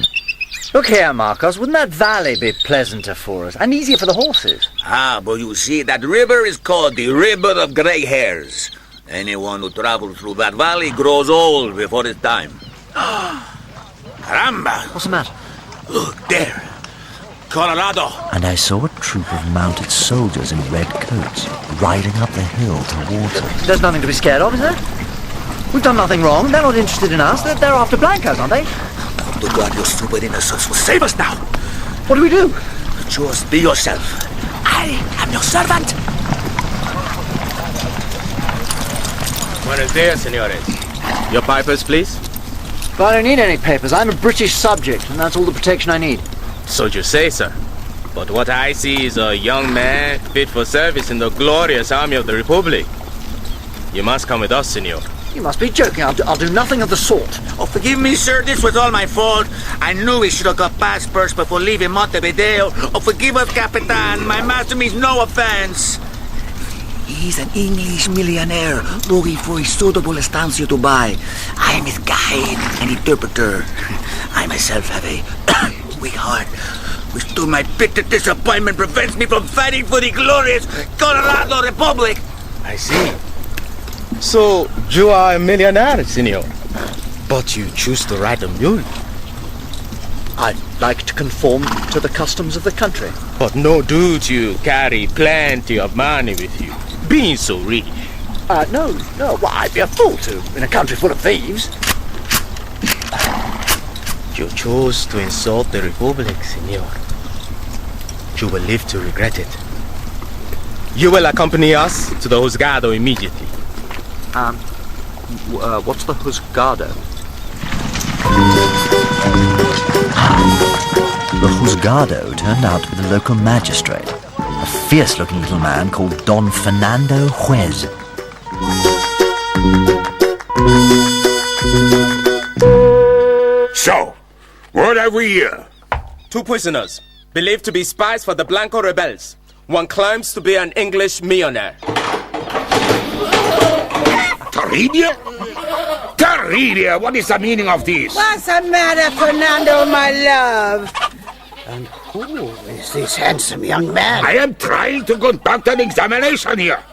Look here, Marcos, wouldn't that valley be pleasanter for us and easier for the horses? Ah, but you see, that river is called the River of Grey Hairs. Anyone who travels through that valley grows old before his time. Caramba! What's the matter? Look, there. Colorado. And I saw a troop of mounted soldiers in red coats riding up the hill towards us. There's nothing to be scared of, is there? We've done nothing wrong. They're not interested in us. They're after Blancos, aren't they? To God, your stupid innocence will save us now. What do we do? Just be yourself. I am your servant. Buenos dias, senores. Your papers, please. But I don't need any papers. I'm a British subject, and that's all the protection I need. So you say, sir. But what I see is a young man fit for service in the glorious army of the Republic. You must come with us, senor. You must be joking. I'll do nothing of the sort. Oh, forgive me, sir. This was all my fault. I knew we should have got passports before leaving Montevideo. Oh, forgive us, Capitan. My master means no offense. He's an English millionaire looking for a suitable estancia to buy. I am his guide and interpreter. I myself have a weak heart, which to my bitter disappointment prevents me from fighting for the glorious Colorado Republic. I see. So, you are a millionaire, senor. But you choose to ride a mule. I'd like to conform to the customs of the country. But no doubt you carry plenty of money with you, being so rich. No. Well, I'd be a fool to, in a country full of thieves. You chose to insult the Republic, senor. You will live to regret it. You will accompany us to the Juzgado immediately. What's the Juzgado? The Juzgado turned out to be the local magistrate, a fierce-looking little man called Don Fernando Juez. So, what have we here? 2 prisoners, believed to be spies for the Blanco rebels. One claims to be an English millionaire. Tarridia? Tarridia, what is the meaning of this? What's the matter, Fernando, my love? And who is this handsome young man? I am trying to conduct an examination here.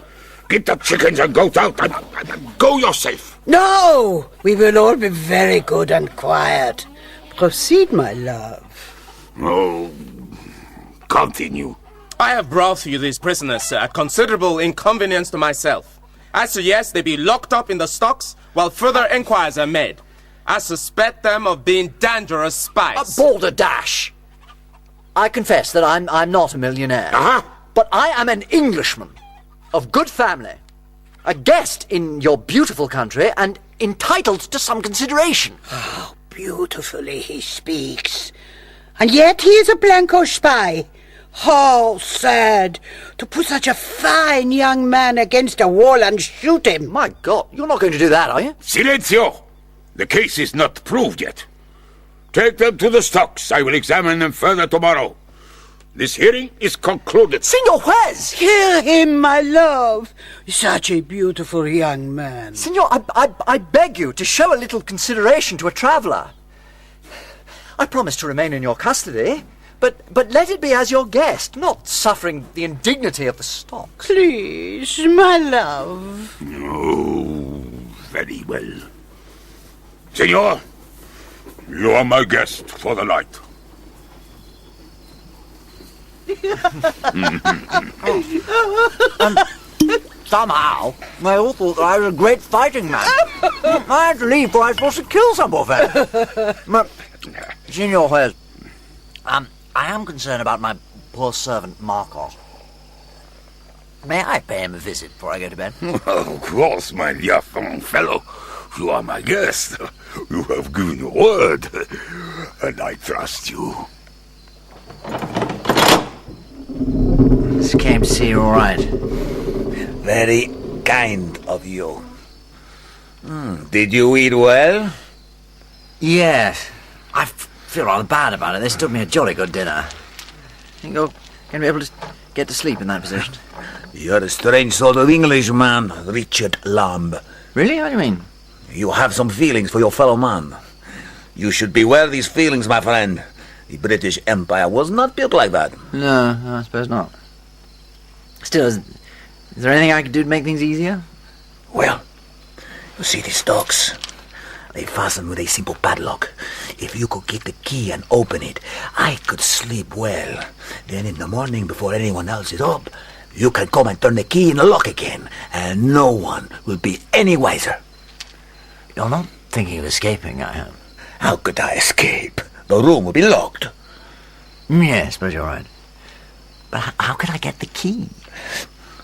Get the chickens and goats out and go yourself. No! We will all be very good and quiet. Proceed, my love. Oh, continue. I have brought you these prisoners, sir, at considerable inconvenience to myself. I suggest they be locked up in the stocks while further inquiries are made. I suspect them of being dangerous spies. Balderdash! I confess that I'm not a millionaire. But I am an Englishman of good family, a guest in your beautiful country, and entitled to some consideration. How beautifully he speaks. And yet he is a Blanco spy. How sad to put such a fine young man against a wall and shoot him. My God, you're not going to do that, are you? Silencio! The case is not proved yet. Take them to the stocks. I will examine them further tomorrow. This hearing is concluded. Senor Juez! Hear him, my love. Such a beautiful young man. Senor, I beg you to show a little consideration to a traveller. I promise to remain in your custody, but let it be as your guest, not suffering the indignity of the stocks. Please, my love. Oh, very well. Senor, you are my guest for the night. Somehow, I all thought that I was a great fighting man. I had to leave before I was supposed to kill some poor fellow. Senor Juez, I am concerned about my poor servant, Marcos. May I pay him a visit before I go to bed? Of course, my dear fellow. You are my guest. You have given your word, and I trust you. Just came to see you all right. Very kind of you. Did you eat well? Yes. I feel rather bad about it. They stood me a jolly good dinner. Your Going to be able to get to sleep in that position? You're a strange sort of Englishman, Richard Lamb. Really? What do you mean? You have some feelings for your fellow man. You should beware these feelings, my friend. The British Empire was not built like that. No, I suppose not. Still, is there anything I could do to make things easier? Well, you see these dogs? They fasten with a simple padlock. If you could get the key and open it, I could sleep well. Then in the morning, before anyone else is up, you can come and turn the key in the lock again, and no one will be any wiser. You're not thinking of escaping, I hope. How could I escape? The room would be locked. Yeah, I suppose you're right. But how could I get the key?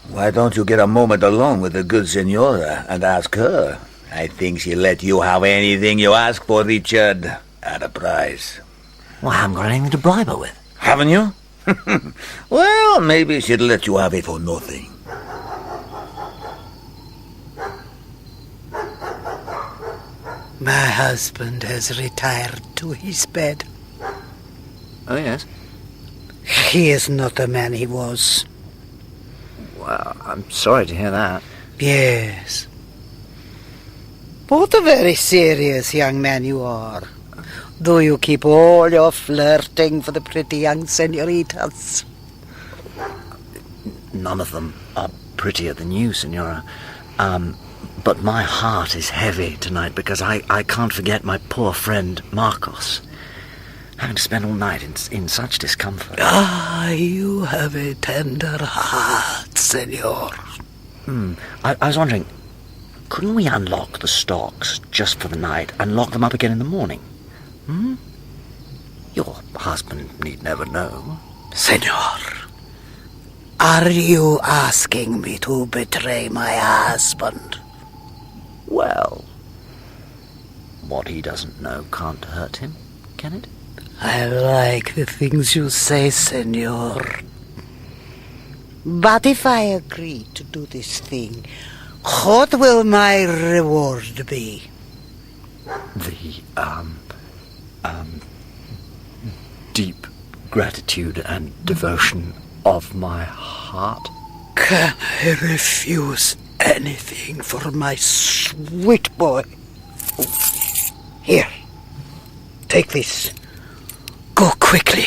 Why don't you get a moment alone with the good senora and ask her? I think she'll let you have anything you ask for, Richard, at a price. Well, I haven't got anything to bribe her with. Haven't you? Well, maybe she'd let you have it for nothing. My husband has retired to his bed. Oh, yes? He is not the man he was. Well, I'm sorry to hear that. Yes. What a very serious young man you are. Do you keep all your flirting for the pretty young senoritas? None of them are prettier than you, Senora. But my heart is heavy tonight because I can't forget my poor friend Marcos. Having to spend all night in such discomfort. Ah, you have a tender heart, senor. I was wondering, couldn't we unlock the stocks just for the night and lock them up again in the morning? Your husband need never know. Senor, are you asking me to betray my husband? Well, what he doesn't know can't hurt him, can it? I like the things you say, senor. But if I agree to do this thing, what will my reward be? The, deep gratitude and devotion of my heart. Can I refuse anything for my sweet boy? Here, take this. Go quickly.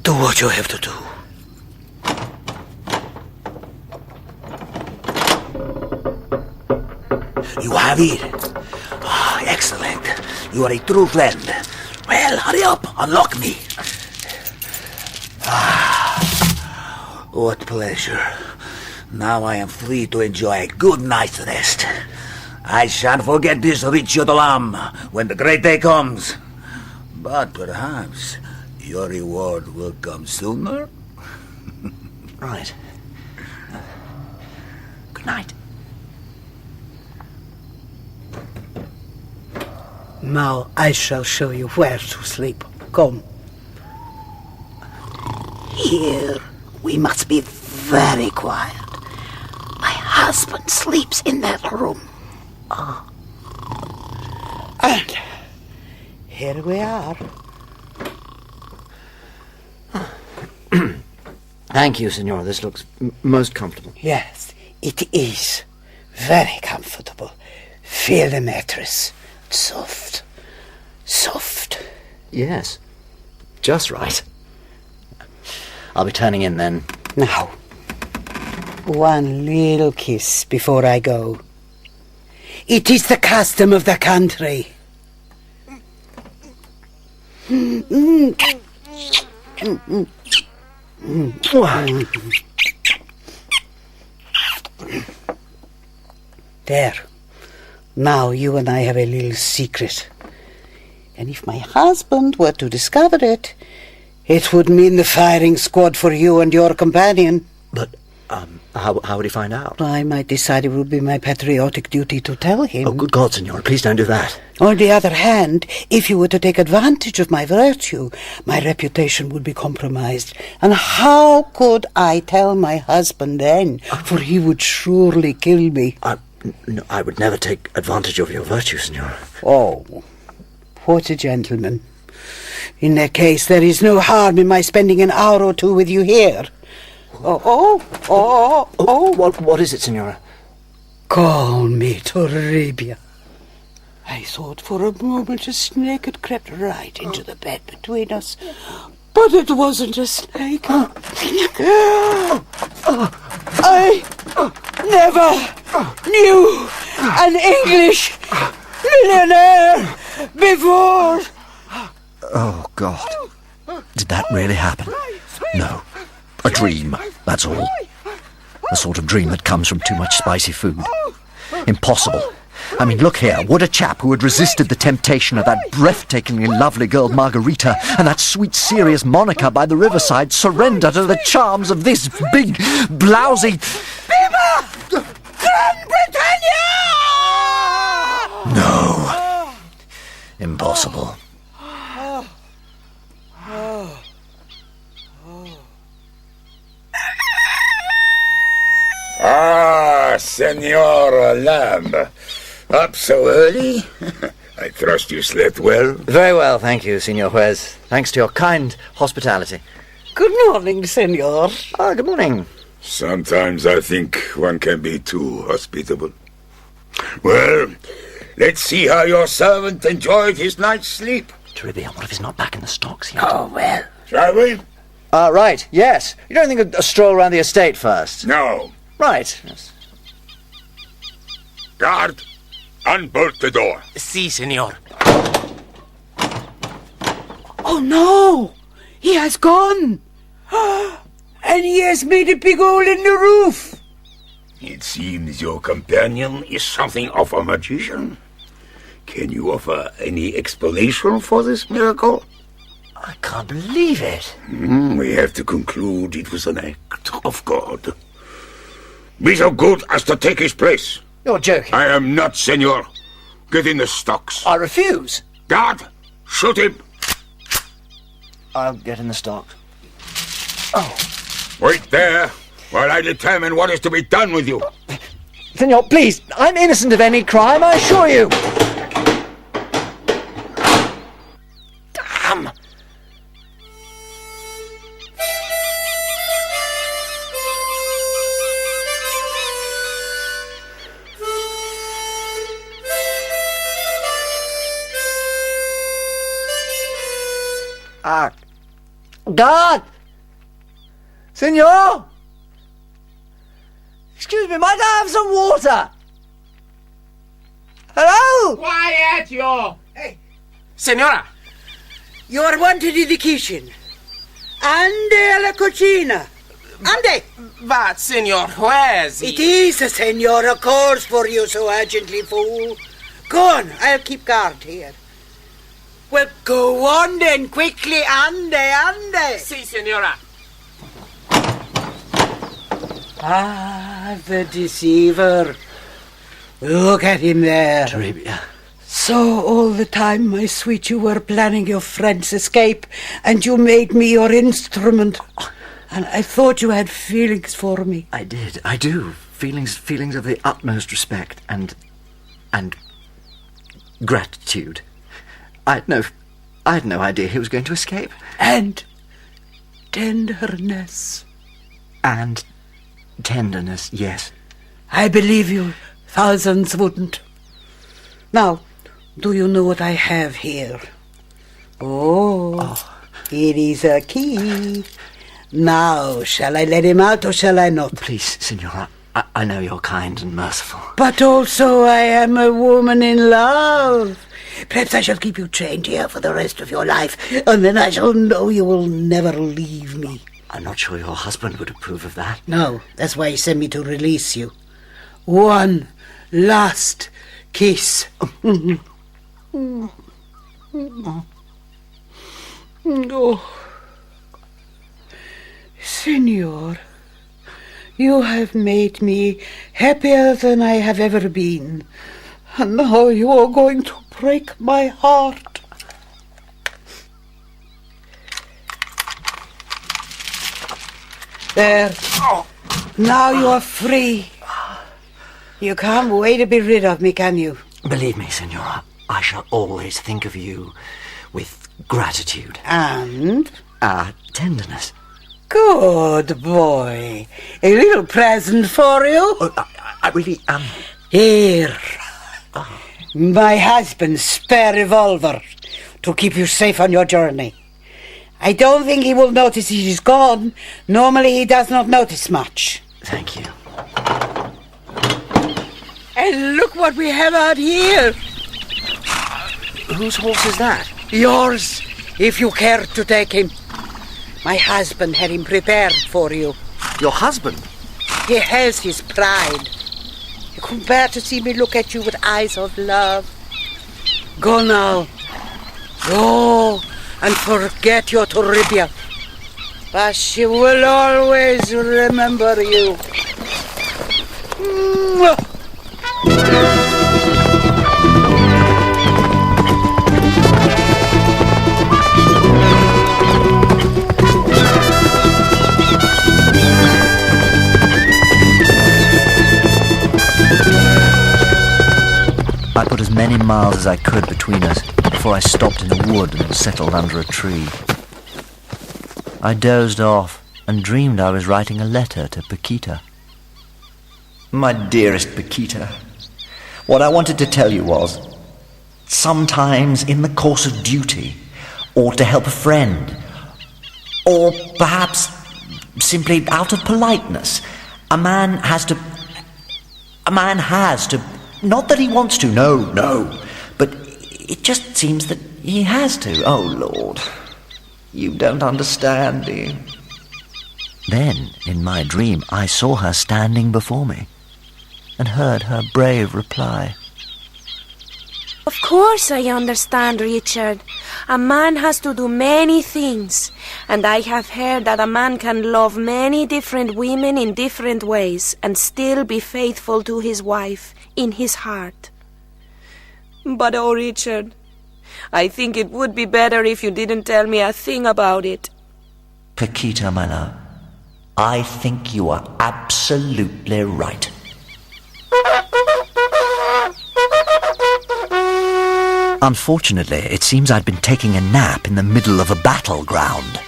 Do what you have to do. You have it. Ah, excellent. You are a true friend. Well, hurry up. Unlock me. Ah, what pleasure. Now I am free to enjoy a good night's rest. I shan't forget this, Richard Lamb, when the great day comes. But perhaps your reward will come sooner? Right. Good night. Now I shall show you where to sleep. Come. Here we must be very quiet. My husband sleeps in that room. And here we are. Thank you, Senora. This looks most comfortable. Yes, it is. Very comfortable. Feel the mattress. Soft. Soft. Yes. Just right. I'll be turning in then. Now, one little kiss before I go. It is the custom of the country. There. Now you and I have a little secret. And if my husband were to discover it, it would mean the firing squad for you and your companion. But, how would he find out? I might decide it would be my patriotic duty to tell him. Oh, good God, Senora, please don't do that. On the other hand, if you were to take advantage of my virtue, my reputation would be compromised. And how could I tell my husband then? For he would surely kill me. No, I would never take advantage of your virtue, Senora. Oh, what a gentleman. In that case, there is no harm in my spending an hour or two with you here. What is it, Signora? Call me Toribia. I thought for a moment a snake had crept right into the bed between us. But it wasn't a snake. I never knew an English millionaire before. Oh, God. Did that really happen? No. A dream, that's all. The sort of dream that comes from too much spicy food. Impossible. I mean, look here. Would a chap who had resisted the temptation of that breathtakingly lovely girl Margarita and that sweet, serious Monica by the riverside surrender to the charms of this big, blousy... Viva Gran Britannia! No. Impossible. Ah, Senor Lamb. Up so early? I trust you slept well? Very well, thank you, Signor Juez. Thanks to your kind hospitality. Good morning, Senor. Ah, good morning. Sometimes I think one can be too hospitable. Well, let's see how your servant enjoyed his night's sleep. Toribia, what if he's not back in the stocks yet? Oh, well. Shall we? Right, yes. You don't think a stroll around the estate first? No. Right. Yes. Guard, unbolt the door. Si, senor. Oh, no! He has gone! And he has made a big hole in the roof! It seems your companion is something of a magician. Can you offer any explanation for this miracle? I can't believe it. We have to conclude it was an act of God. Be so good as to take his place. You're joking. I am not, senor. Get in the stocks. I refuse. Guard, shoot him. I'll get in the stocks. Oh. Wait there while I determine what is to be done with you. Senor, please, I'm innocent of any crime, I assure you. Damn. God! Senor! Excuse me, might I have some water? Hello? Quiet, you! Hey. Senora! You are wanted in the kitchen. Ande a la cucina. Ande! But, Senor Juez... It is a senora calls for you so urgently, fool. Go on, I'll keep guard here. Well, go on then, quickly, ande. Si, senora. Ah, the deceiver. Look at him there. Toribia. So all the time, my sweet, you were planning your friend's escape, and you made me your instrument. And I thought you had feelings for me. I did. I do. Feelings of the utmost respect and gratitude. I had no idea he was going to escape. And tenderness. And tenderness, yes. I believe you. Thousands wouldn't. Now, do you know what I have here? Oh. It is a key. Now, shall I let him out or shall I not? Please, Signora, I know you're kind and merciful. But also I am a woman in love. Perhaps I shall keep you chained here for the rest of your life, and then I shall know you will never leave me. I'm not sure your husband would approve of that. No, that's why he sent me to release you. One last kiss. Oh. Senor, you have made me happier than I have ever been. And now you are going to break my heart. There. Now you are free. You can't wait to be rid of me, can you? Believe me, Signora, I shall always think of you with gratitude. And? Tenderness. Good boy. A little present for you? I really am. Here. My husband's spare revolver to keep you safe on your journey. I don't think he will notice he is gone. Normally he does not notice much. Thank you. And look what we have out here. Whose horse is that? Yours, if you care to take him. My husband had him prepared for you. Your husband? He has his pride. You couldn't bear to see me look at you with eyes of love. Go now. Go and forget your Toribia. But she will always remember you. I put as many miles as I could between us before I stopped in a wood and settled under a tree. I dozed off and dreamed I was writing a letter to Paquita. My dearest Paquita, what I wanted to tell you was, sometimes in the course of duty, or to help a friend, or perhaps simply out of politeness, a man has to, not that he wants to, no, but it just seems that he has to. Oh, Lord, you don't understand, do you? Then, in my dream, I saw her standing before me and heard her brave reply. Of course I understand, Richard. A man has to do many things, and I have heard that a man can love many different women in different ways and still be faithful to his wife in his heart. But oh, Richard, I think it would be better if you didn't tell me a thing about it. Paquita, my love, I think you are absolutely right. Unfortunately, it seems I'd been taking a nap in the middle of a battleground.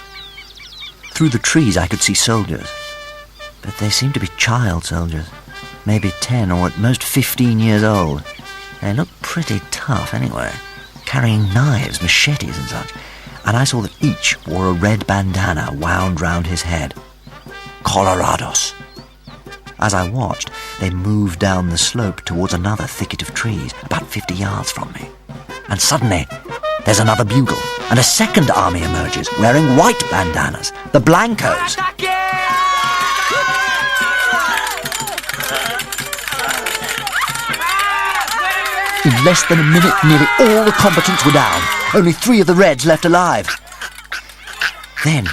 Through the trees I could see soldiers, but they seemed to be child soldiers, maybe 10 or at most 15 years old. They looked pretty tough anyway, carrying knives, machetes and such, and I saw that each wore a red bandana wound round his head. Colorados. As I watched, they moved down the slope towards another thicket of trees, about 50 yards from me. And suddenly, there's another bugle, and a second army emerges, wearing white bandanas, the Blancos. In less than a minute, nearly all the combatants were down, only 3 of the Reds left alive. Then,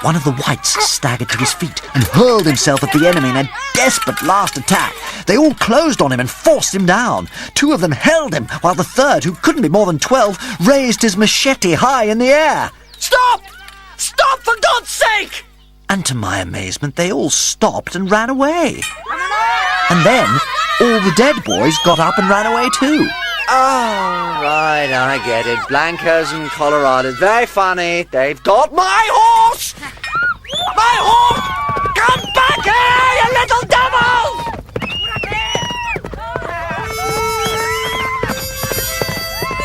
one of the Whites staggered to his feet and hurled himself at the enemy in a desperate last attack. They all closed on him and forced him down. 2 of them held him, while the third, who couldn't be more than 12, raised his machete high in the air. Stop! Stop, for God's sake! And to my amazement, they all stopped and ran away. And then, all the dead boys got up and ran away too. Oh, right, I get it. Blancos and Colorados. Very funny. They've got my horse! My horse! Come back here, you little devil!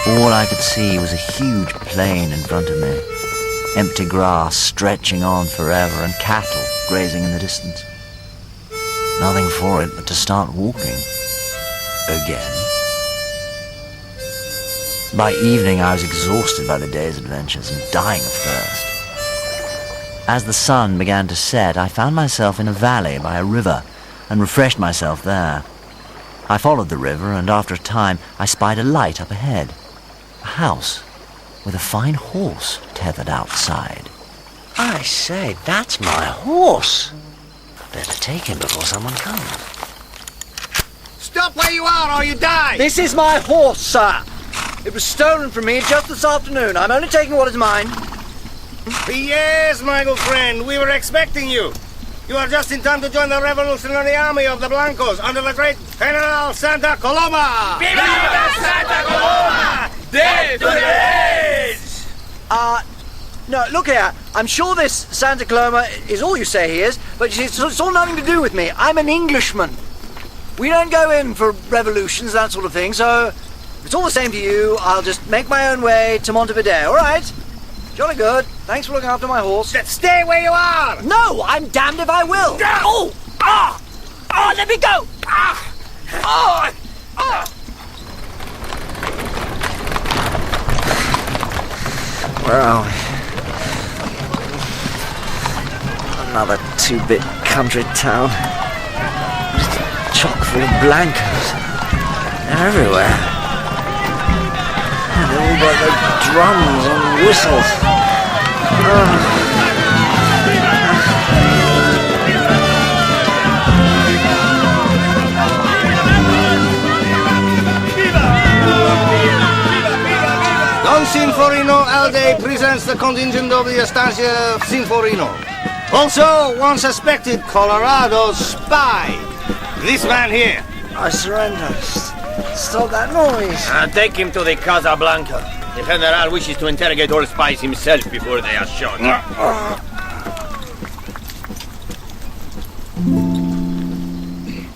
All I could see was a huge plain in front of me. Empty grass stretching on forever and cattle grazing in the distance. Nothing for it but to start walking. Again. By evening I was exhausted by the day's adventures and dying of thirst. As the sun began to set, I found myself in a valley by a river and refreshed myself there. I followed the river, and after a time I spied a light up ahead. A house with a fine horse tethered outside. I say, that's my horse. Better take him before someone comes. Stop where you are or you die! This is my horse, sir. It was stolen from me just this afternoon. I'm only taking what is mine. Yes, my good friend, we were expecting you. You are just in time to join the revolutionary army of the Blancos under the great General Santa Coloma! Viva Santa Coloma! Dead to the Reds! No, look here. I'm sure this Santa Coloma is all you say he is, but it's all nothing to do with me. I'm an Englishman. We don't go in for revolutions, that sort of thing, so if it's all the same to you, I'll just make my own way to Montevideo, all right? Jolly good. Thanks for looking after my horse. Stay where you are! No, I'm damned if I will. Oh! Ah! Oh, let me go! Ah! Oh! Oh! Where are we? Another two-bit country town. Chock full of blankos. They're everywhere. And they've all got their drums and whistles. Don Sinforino Alde presents the contingent of the Estancia of Sinforino. Also, one suspected Colorado spy. This man here. I surrender. Stop that noise. Take him to the Casablanca. The General wishes to interrogate all spies himself before they are shot.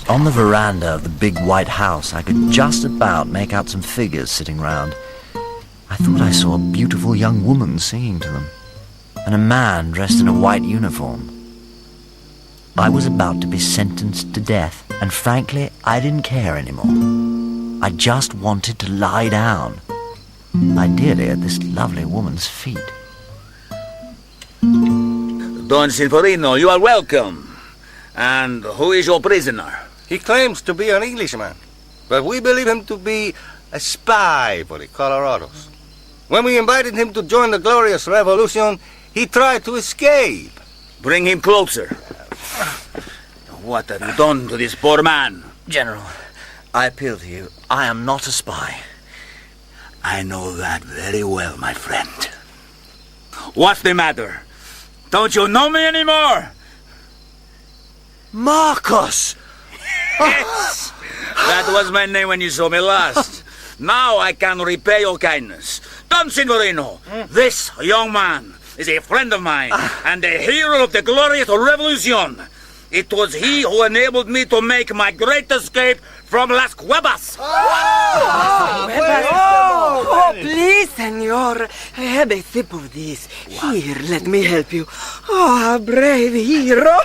On the veranda of the big white house, I could just about make out some figures sitting round. I thought I saw a beautiful young woman singing to them, and a man dressed in a white uniform. I was about to be sentenced to death, and frankly, I didn't care anymore. I just wanted to lie down, ideally at this lovely woman's feet. Don Sinforino, you are welcome. And who is your prisoner? He claims to be an Englishman, but we believe him to be a spy for the Colorados. When we invited him to join the glorious revolution, he tried to escape. Bring him closer. What have you done to this poor man? General, I appeal to you. I am not a spy. I know that very well, my friend. What's the matter? Don't you know me anymore? Marcos! Yes! That was my name when you saw me last. Now I can repay your kindness. Don Sinforino, this young man is a friend of mine and a hero of the glorious revolution. It was he who enabled me to make my great escape from Las Cuevas. Oh, please, senor. Have a sip of this. Here, let me help you. Oh, brave hero.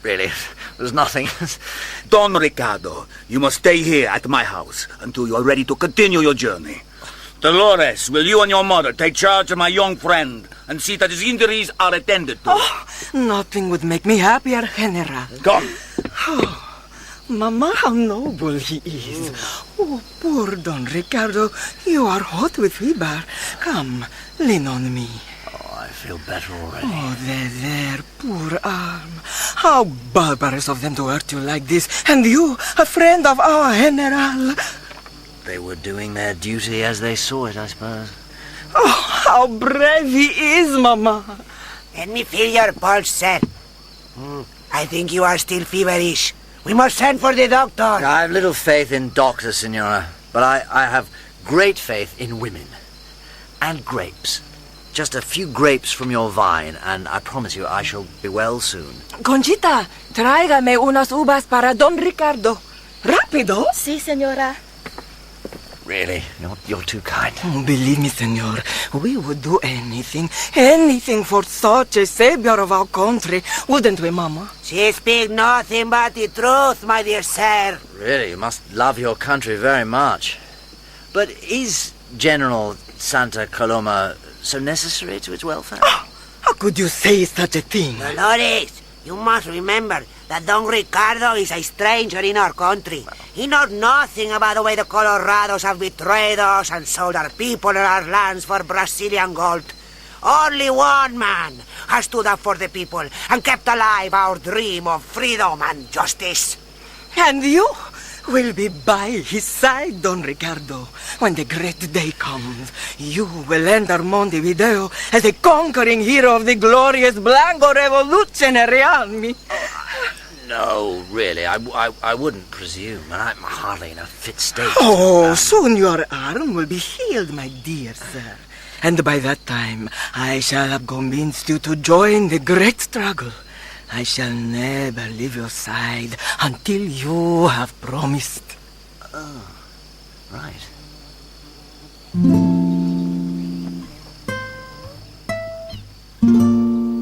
Really, there's nothing. Don Ricardo, you must stay here at my house until you are ready to continue your journey. Dolores, will you and your mother take charge of my young friend and see that his injuries are attended to? Oh, nothing would make me happier, General. Come. Oh, Mama, how noble he is. Oh, poor Don Ricardo, you are hot with fever. Come, lean on me. Oh, I feel better already. Oh, there, poor arm. How barbarous of them to hurt you like this. And you, a friend of our General. They were doing their duty as they saw it, I suppose. Oh, how brave he is, Mama. Let me feel your pulse, sir. I think you are still feverish. We must send for the doctor. I have little faith in doctors, Senora, but I have great faith in women. And grapes. Just a few grapes from your vine, and I promise you I shall be well soon. Conchita, tráigame unas uvas para Don Ricardo. Rápido. Sí, señora. Really, you're too kind. Oh, believe me, senor, we would do anything for such a savior of our country, wouldn't we, Mama? She speaks nothing but the truth, my dear sir. Really, you must love your country very much. But is General Santa Coloma so necessary to its welfare? Oh, how could you say such a thing? Dolores, you must remember that Don Ricardo is a stranger in our country. He knows nothing about the way the Colorados have betrayed us and sold our people and our lands for Brazilian gold. Only one man has stood up for the people and kept alive our dream of freedom and justice. And you will be by his side, Don Ricardo. When the great day comes, you will enter Montevideo as a conquering hero of the glorious Blanco Revolutionary Army. No, really, I wouldn't presume, and I'm hardly in a fit state. Oh, soon your arm will be healed, my dear sir. And by that time, I shall have convinced you to join the great struggle. I shall never leave your side until you have promised. Oh, right.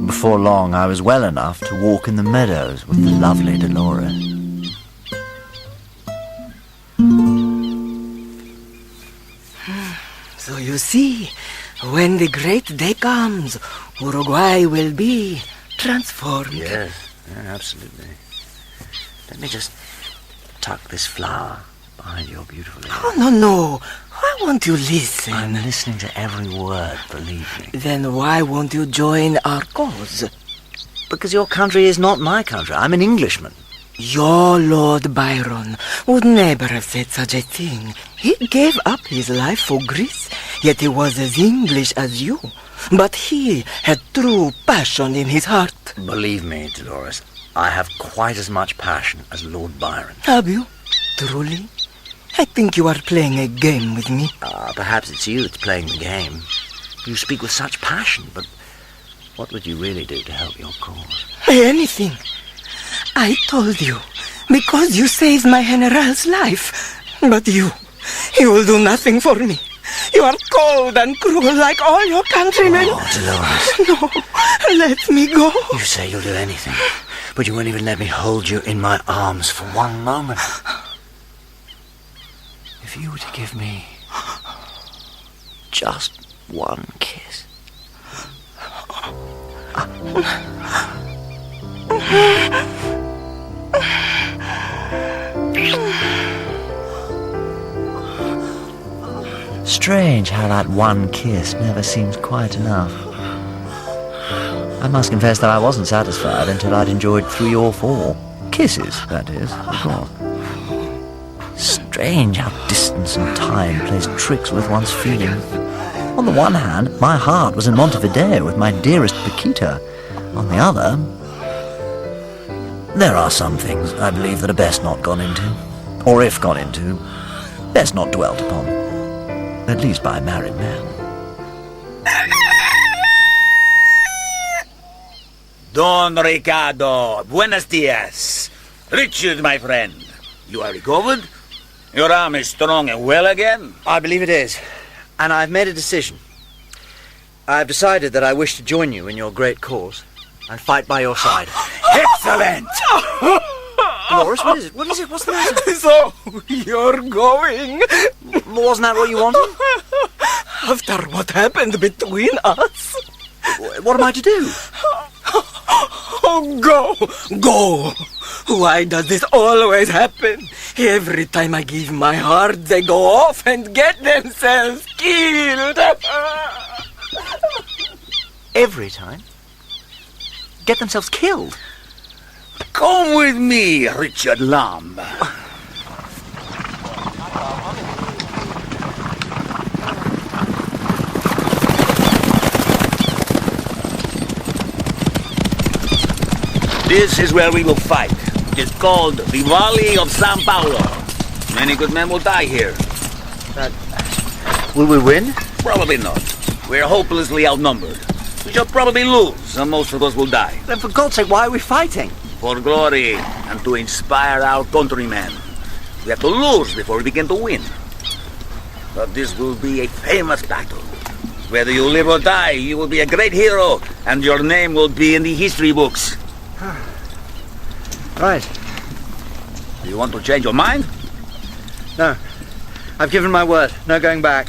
Before long, I was well enough to walk in the meadows with the lovely Dolores. So you see, when the great day comes, Uruguay will be transformed. Yes, absolutely. Let me just tuck this flower behind your beautiful ear. Oh, no. Why won't you listen? I'm listening to every word, believe me. Then why won't you join our cause? Because your country is not my country. I'm an Englishman. Your Lord Byron would never have said such a thing. He gave up his life for Greece, yet he was as English as you. But he had true passion in his heart. Believe me, Dolores, I have quite as much passion as Lord Byron. Have you? Truly? I think you are playing a game with me. Perhaps it's you that's playing the game. You speak with such passion, but what would you really do to help your cause? Anything. I told you, because you saved my general's life. But you will do nothing for me. You are cold and cruel like all your countrymen. Oh, Dolores. No, let me go. You say you'll do anything, but you won't even let me hold you in my arms for one moment. If you were to give me just one kiss. Strange how that one kiss never seems quite enough. I must confess that I wasn't satisfied until I'd enjoyed 3 or 4 kisses, that is, of course. Strange how distance and time plays tricks with one's feelings. On the one hand, my heart was in Montevideo with my dearest Paquita. On the other, there are some things, I believe, that are best not gone into. Or if gone into, best not dwelt upon. At least by married men. Don Ricardo, buenos dias. Richard, my friend, you are recovered? Your arm is strong and well again? I believe it is. And I've made a decision. I've decided that I wish to join you in your great cause and fight by your side. Excellent! Dolores, what is it? What is it? What's the matter? So, you're going? Wasn't that what you wanted? After what happened between us? What am I to do? Oh, go! Why does this always happen? Every time I give my heart, they go off and get themselves killed. Every time? Get themselves killed? Come with me, Richard Lamb. This is where we will fight. It's called the Valley of San Paulo. Many good men will die here. Will we win? Probably not. We're hopelessly outnumbered. We shall probably lose, and most of us will die. Then for God's sake, why are we fighting? For glory, and to inspire our countrymen. We have to lose before we begin to win. But this will be a famous battle. Whether you live or die, you will be a great hero, and your name will be in the history books. Right. Do you want to change your mind? No. I've given my word. No going back.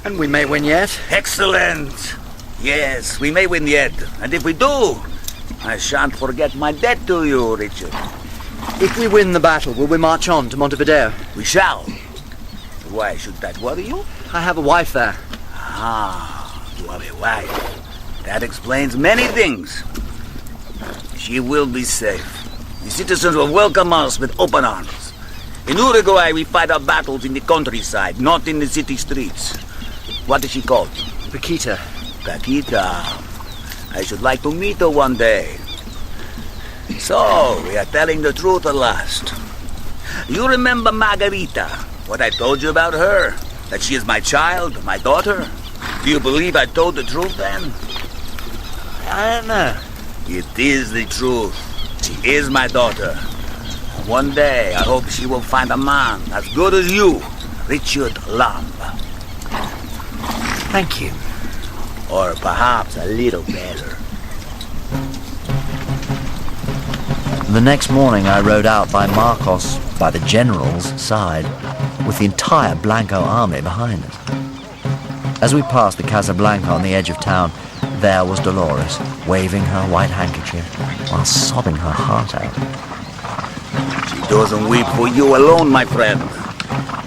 And we may win yet. Excellent. Yes, we may win yet. And if we do, I shan't forget my debt to you, Richard. If we win the battle, will we march on to Montevideo? We shall. Why should that worry you? I have a wife there. Ah, you have a wife. That explains many things. She will be safe. The citizens will welcome us with open arms. In Uruguay, we fight our battles in the countryside, not in the city streets. What is she called? Paquita. Paquita. I should like to meet her one day. So, we are telling the truth at last. You remember Margarita, what I told you about her? That she is my child, my daughter? Do you believe I told the truth, then? I don't know. It is the truth. She is my daughter. One day, I hope she will find a man as good as you, Richard Lamb. Thank you. Or perhaps a little better. The next morning I rode out by Marcos, by the general's side, with the entire Blanco army behind us. As we passed the Casablanca on the edge of town, there was Dolores, waving her white handkerchief while sobbing her heart out. She doesn't weep for you alone, my friend.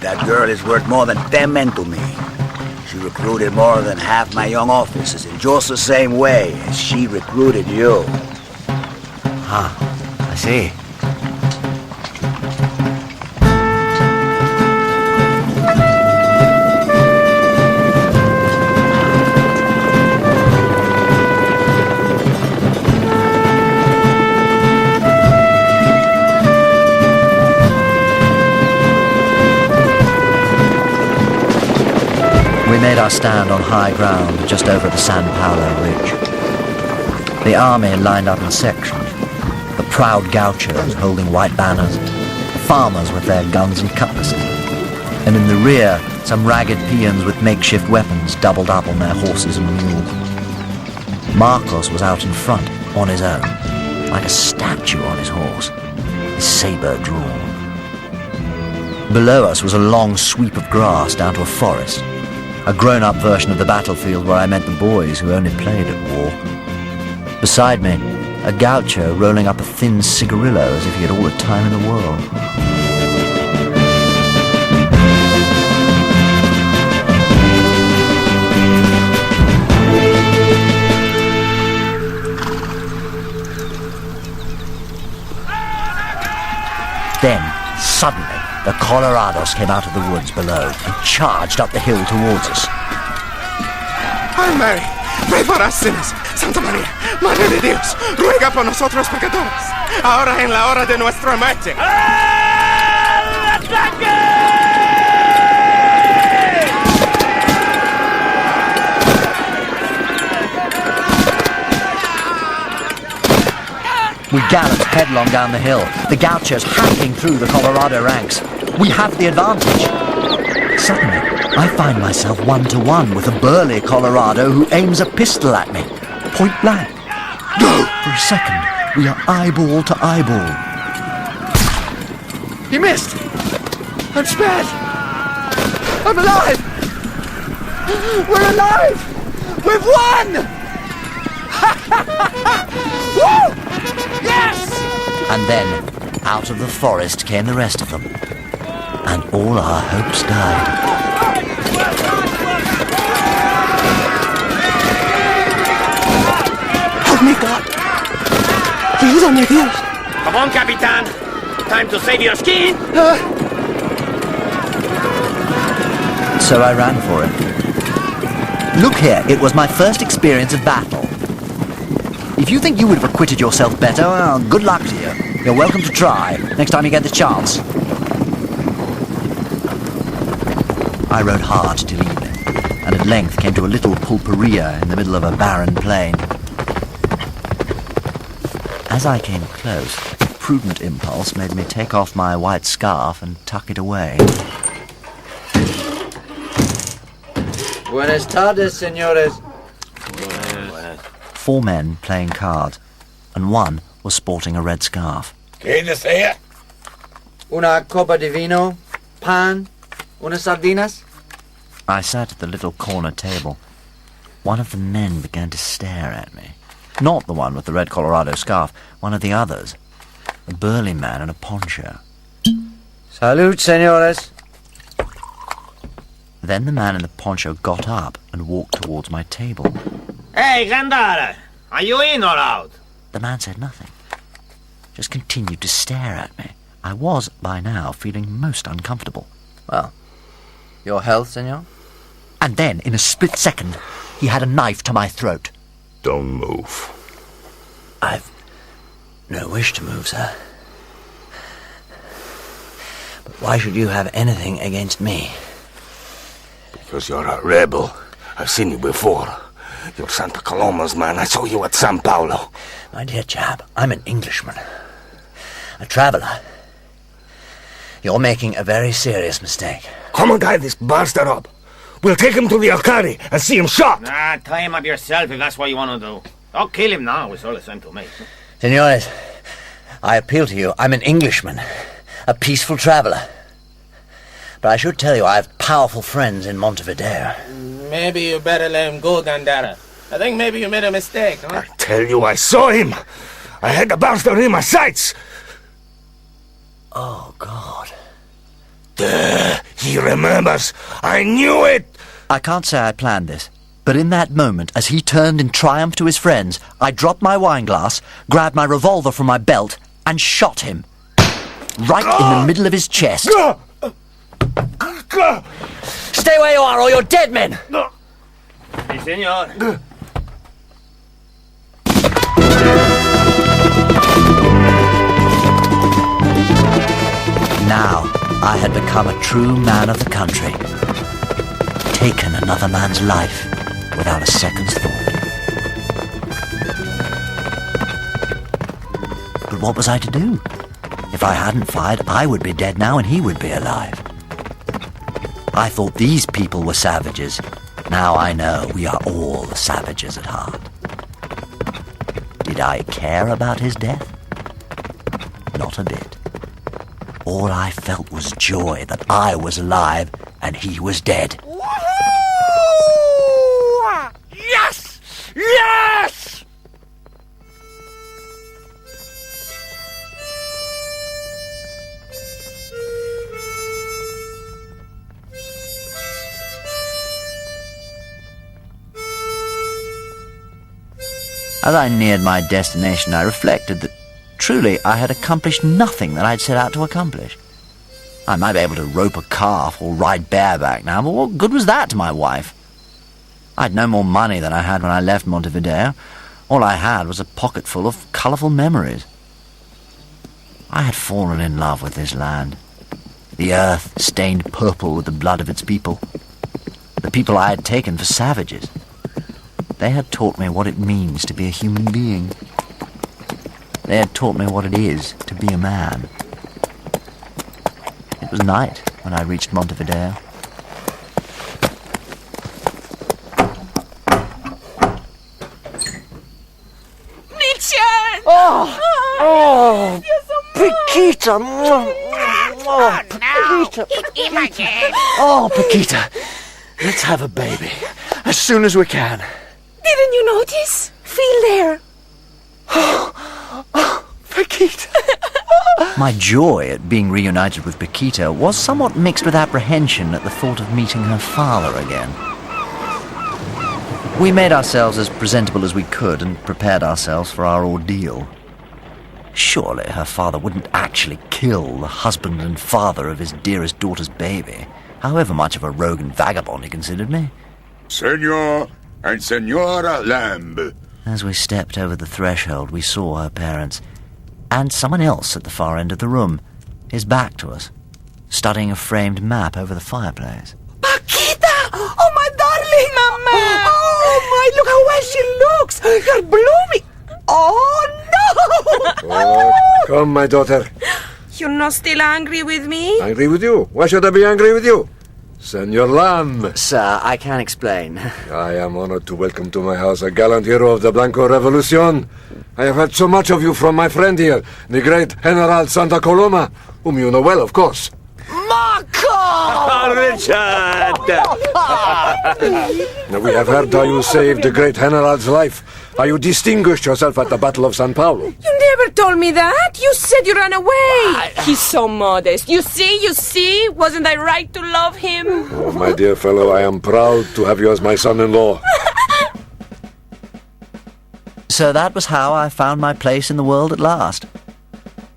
That girl is worth more than 10 men to me. She recruited more than half my young officers in just the same way as she recruited you. I see. We made our stand on high ground just over the San Paulo Ridge. The army lined up in sections. The proud gauchos holding white banners, farmers with their guns and cutlasses, and in the rear some ragged peons with makeshift weapons doubled up on their horses and mules. Marcos was out in front, on his own, like a statue on his horse, his saber drawn. Below us was a long sweep of grass down to a forest, a grown-up version of the battlefield where I met the boys who only played at war. Beside me, a gaucho rolling up a thin cigarillo as if he had all the time in the world. Then, suddenly, the Colorados came out of the woods below and charged up the hill towards us. Our Mary, pray for us sinners. Santa María, Madre de Dios, ruega por nosotros pecadores, ahora en la hora de nuestra muerte. We galloped headlong down the hill, the gauchos hacking through the Colorado ranks. We have the advantage. Suddenly, I find myself one-to-one with a burly Colorado who aims a pistol at me, point blank. Go! For a second, we are eyeball to eyeball. He missed! I'm spared! I'm alive! We're alive! We've won! Woo! Yes! And then, out of the forest came the rest of them. And all our hopes died. Help me, God! He's on your heels. Come on, Capitan. Time to save your skin. So I ran for it. Look here, it was my first experience of battle. If you think you would have acquitted yourself better, well, good luck to you. You're welcome to try, next time you get the chance. I rode hard till evening, and at length came to a little pulperia in the middle of a barren plain. As I came close, a prudent impulse made me take off my white scarf and tuck it away. Buenas tardes, señores. 4 men playing cards, and one was sporting a red scarf. ¿Qué desea? Una copa de vino, pan, unas sardinas. I sat at the little corner table. One of the men began to stare at me. Not the one with the red Colorado scarf, one of the others. A burly man in a poncho. Salud, señores. Then the man in the poncho got up and walked towards my table. Hey, Gandara, are you in or out? The man said nothing, just continued to stare at me. I was, by now, feeling most uncomfortable. Well, your health, senor? And then, in a split second, he had a knife to my throat. Don't move. I've no wish to move, sir. But why should you have anything against me? Because you're a rebel, I've seen you before. You're Santa Coloma's man. I saw you at San Paulo. My dear chap, I'm an Englishman. A traveller. You're making a very serious mistake. Come and tie this bastard up. We'll take him to the Alcalde and see him shot. Nah, tie him up yourself if that's what you want to do. Don't kill him now, it's all the same to me. Senores, I appeal to you. I'm an Englishman. A peaceful traveller. But I should tell you I have powerful friends in Montevideo. Maybe you better let him go, Gandara. I think maybe you made a mistake, huh? I tell you, I saw him. I had the bastard in my sights. Oh, God. He remembers. I knew it. I can't say I planned this, but in that moment, as he turned in triumph to his friends, I dropped my wine glass, grabbed my revolver from my belt, and shot him. Right in the middle of his chest. Stay where you are, or you're dead men! Si, senor. Now, I had become a true man of the country. Taken another man's life without a second's thought. But what was I to do? If I hadn't fired, I would be dead now and he would be alive. I thought these people were savages. Now I know we are all savages at heart. Did I care about his death? Not a bit. All I felt was joy that I was alive and he was dead. Yes! Yes! As I neared my destination, I reflected that truly I had accomplished nothing that I'd set out to accomplish. I might be able to rope a calf or ride bareback now, but what good was that to my wife? I'd no more money than I had when I left Montevideo. All I had was a pocket full of colourful memories. I had fallen in love with this land. The earth stained purple with the blood of its people. The people I had taken for savages. They had taught me what it means to be a human being. They had taught me what it is to be a man. It was night when I reached Montevideo. Richard! Oh, Paquita! Oh, Paquita! Oh, Paquita! Let's have a baby as soon as we can. Didn't you notice? Feel there. Paquita! My joy at being reunited with Paquita was somewhat mixed with apprehension at the thought of meeting her father again. We made ourselves as presentable as we could and prepared ourselves for our ordeal. Surely her father wouldn't actually kill the husband and father of his dearest daughter's baby, however much of a rogue and vagabond he considered me. Senor and Senora Lamb. As we stepped over the threshold, we saw her parents, and someone else at the far end of the room, his back to us, studying a framed map over the fireplace. Paquita! Oh, my darling! Mama! Oh, my, look how well she looks! You're blooming! Oh, no! Oh, come, my daughter. You're not still angry with me? Angry with you? Why should I be angry with you? Senor Lamb. Sir, I can explain. I am honored to welcome to my house a gallant hero of the Blanco Revolution. I have heard so much of you from my friend here, the great General Santa Coloma, whom you know well, of course. Marco! Richard! We have heard how you saved the great General's life, how you distinguished yourself at the Battle of San Paulo. You never told me that. You said you ran away. He's so modest. You see? Wasn't I right to love him? Oh, my dear fellow, I am proud to have you as my son-in-law. So that was how I found my place in the world at last.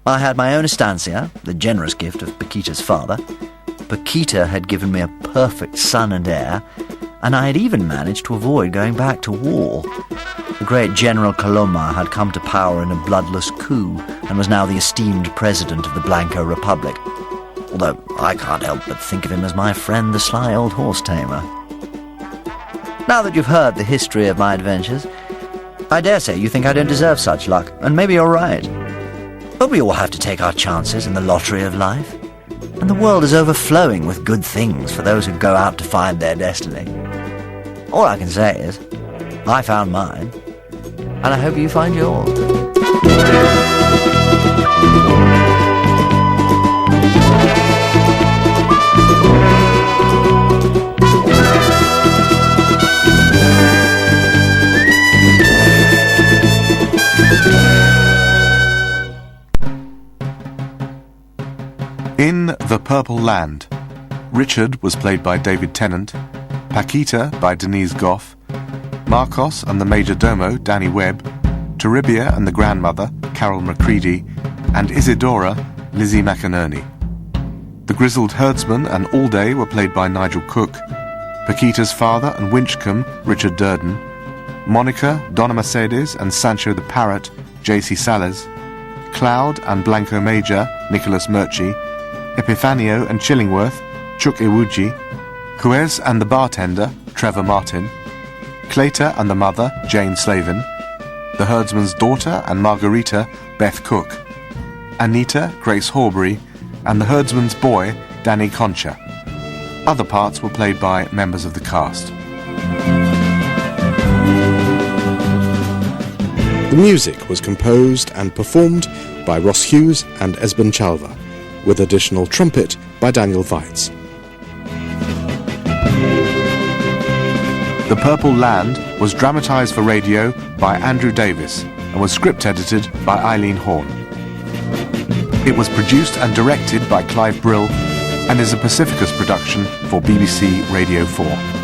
I had my own estancia, the generous gift of Paquita's father. Paquita had given me a perfect son and heir, and I had even managed to avoid going back to war. The great General Coloma had come to power in a bloodless coup and was now the esteemed president of the Blanco Republic, although I can't help but think of him as my friend the sly old horse tamer. Now that you've heard the history of my adventures, I dare say you think I don't deserve such luck, and maybe you're right. But we all have to take our chances in the lottery of life, and the world is overflowing with good things for those who go out to find their destiny. All I can say is, I found mine, and I hope you find yours. In The Purple Land, Richard was played by David Tennant, Paquita by Denise Gough, Marcos and the Major Domo, Danny Webb, Toribia and the Grandmother, Carol Macready, and Isidora, Lizzie McInerney. The Grizzled Herdsman and Allday were played by Nigel Cook, Paquita's father and Winchcombe, Richard Durden, Monica, Donna Mercedes and Sancho the Parrot, J.C. Salas, Cloud and Blanco Major, Nicholas Murchie, Epifanio and Chillingworth, Chuck Iwuji, Juez and the Bartender, Trevor Martin, Claytor and the Mother, Jane Slavin, the Herdsman's Daughter and Margarita, Beth Cook, Anita, Grace Horbury, and the Herdsman's Boy, Danny Concha. Other parts were played by members of the cast. The music was composed and performed by Ross Hughes and Esben Chalva, with additional trumpet by Daniel Weitz. The Purple Land was dramatised for radio by Andrew Davis and was script edited by Eileen Horn. It was produced and directed by Clive Brill and is a Pacificus production for BBC Radio 4.